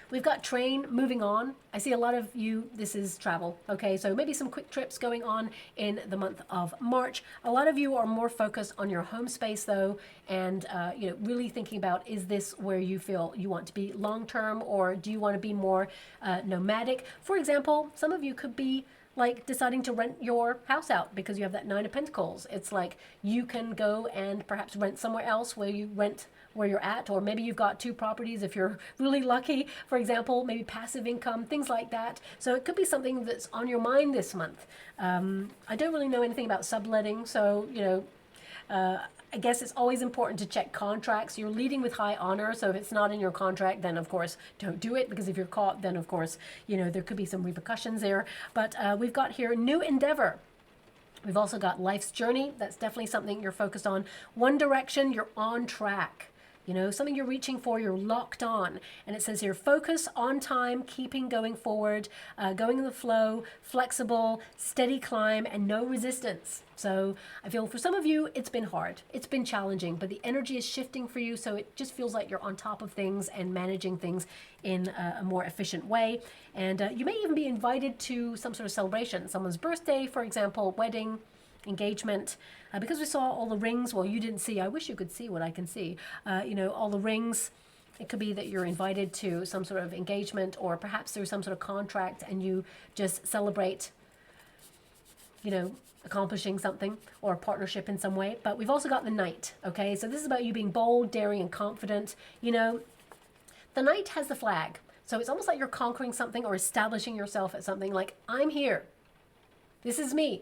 We've got train, moving on. I see a lot of you, this is travel, okay? So maybe some quick trips going on in the month of March. A lot of you are more focused on your home space though, and you know, really thinking about, is this where you feel you want to be long-term, or do you want to be more nomadic? For example, some of you could be like deciding to rent your house out because you have that Nine of Pentacles. It's like you can go and perhaps rent somewhere else where you rent where you're at, or maybe you've got two properties if you're really lucky, for example, maybe passive income, things like that. So it could be something that's on your mind this month. I don't really know anything about subletting, so, you know, I guess it's always important to check contracts. You're leading with high honor, so if it's not in your contract, then of course don't do it, because if you're caught, then of course, you know, there could be some repercussions there. But we've got here new endeavor. We've also got life's journey. That's definitely something you're focused on. One direction, you're on track. You know, something you're reaching for, you're locked on. And it says here, focus, on time, keeping going forward, going in the flow, flexible, steady climb, and no resistance. So I feel for some of you, it's been hard. It's been challenging, but the energy is shifting for you. So it just feels like you're on top of things and managing things in a more efficient way. And you may even be invited to some sort of celebration, someone's birthday, for example, wedding, engagement, because we saw all the rings. Well, you didn't see, I wish you could see what I can see, you know, all the rings. It could be that you're invited to some sort of engagement, or perhaps there's some sort of contract and you just celebrate, you know, accomplishing something or a partnership in some way. But we've also got the Knight, okay? So this is about you being bold, daring, and confident. You know, the Knight has the flag. So it's almost like you're conquering something or establishing yourself at something, like, I'm here. This is me.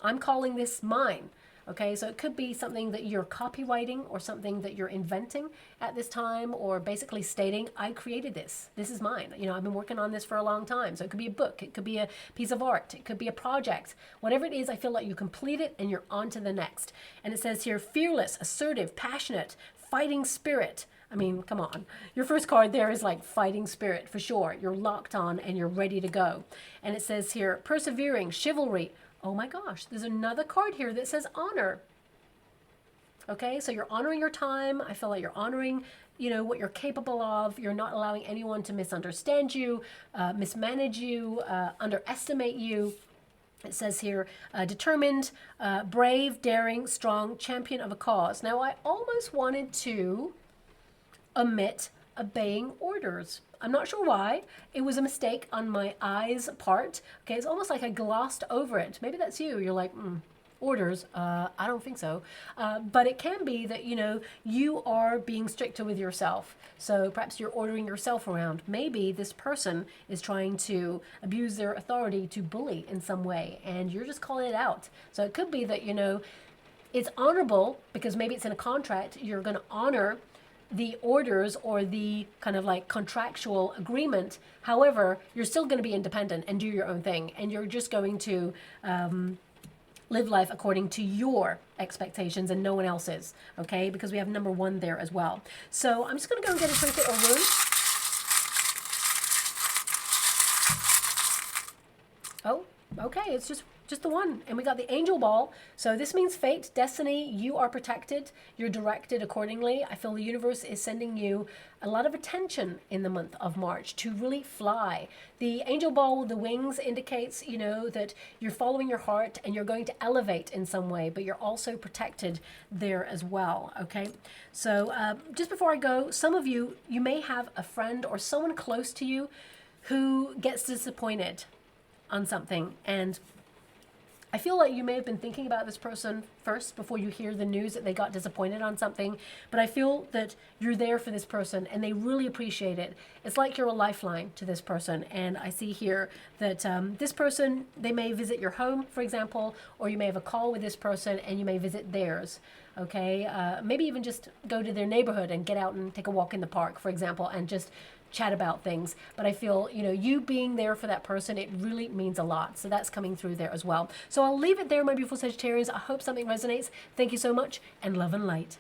I'm calling this mine, okay? So it could be something that you're copywriting, or something that you're inventing at this time, or basically stating, I created this. This is mine. You know, I've been working on this for a long time. So it could be a book. It could be a piece of art. It could be a project. Whatever it is, I feel like you complete it and you're on to the next. And it says here, fearless, assertive, passionate, fighting spirit. I mean, come on. Your first card there is like fighting spirit for sure. You're locked on and you're ready to go. And it says here, persevering, chivalry. Oh my gosh, there's another card here that says honor. Okay, so you're honoring your time. I feel like you're honoring, you know, what you're capable of. You're not allowing anyone to misunderstand you, mismanage you, underestimate you. It says here, determined, brave, daring, strong, champion of a cause. Now, I almost wanted to omit obeying orders. I'm not sure why. It was a mistake on my eyes part. Okay, it's almost like I glossed over it. Maybe that's you. You're like, orders. I don't think so. But it can be that, you know, you are being stricter with yourself. So perhaps you're ordering yourself around. Maybe this person is trying to abuse their authority to bully in some way, and you're just calling it out. So it could be that, you know, it's honorable because maybe it's in a contract. You're going to honor the orders or the kind of like contractual agreement. However, you're still going to be independent and do your own thing. And you're just going to live life according to your expectations and no one else's. Okay? Because we have number 1 there as well. So I'm just going to go and get a trinket or rune. Oh, okay. It's just the one. And we got the angel ball. So this means fate, destiny. You are protected. You're directed accordingly. I feel the universe is sending you a lot of attention in the month of March to really fly. The angel ball with the wings indicates, you know, that you're following your heart and you're going to elevate in some way, but you're also protected there as well. Okay. So just before I go, some of you may have a friend or someone close to you who gets disappointed on something, and I feel like you may have been thinking about this person first before you hear the news that they got disappointed on something, but I feel that you're there for this person and they really appreciate it. It's like you're a lifeline to this person, and I see here that this person, they may visit your home, for example, or you may have a call with this person and you may visit theirs. Okay, maybe even just go to their neighborhood and get out and take a walk in the park, for example, and just chat about things. But I feel, you know, you being there for that person, it really means a lot. So that's coming through there as well. So I'll leave it there, my beautiful Sagittarians. I hope something resonates. Thank you so much, and love and light.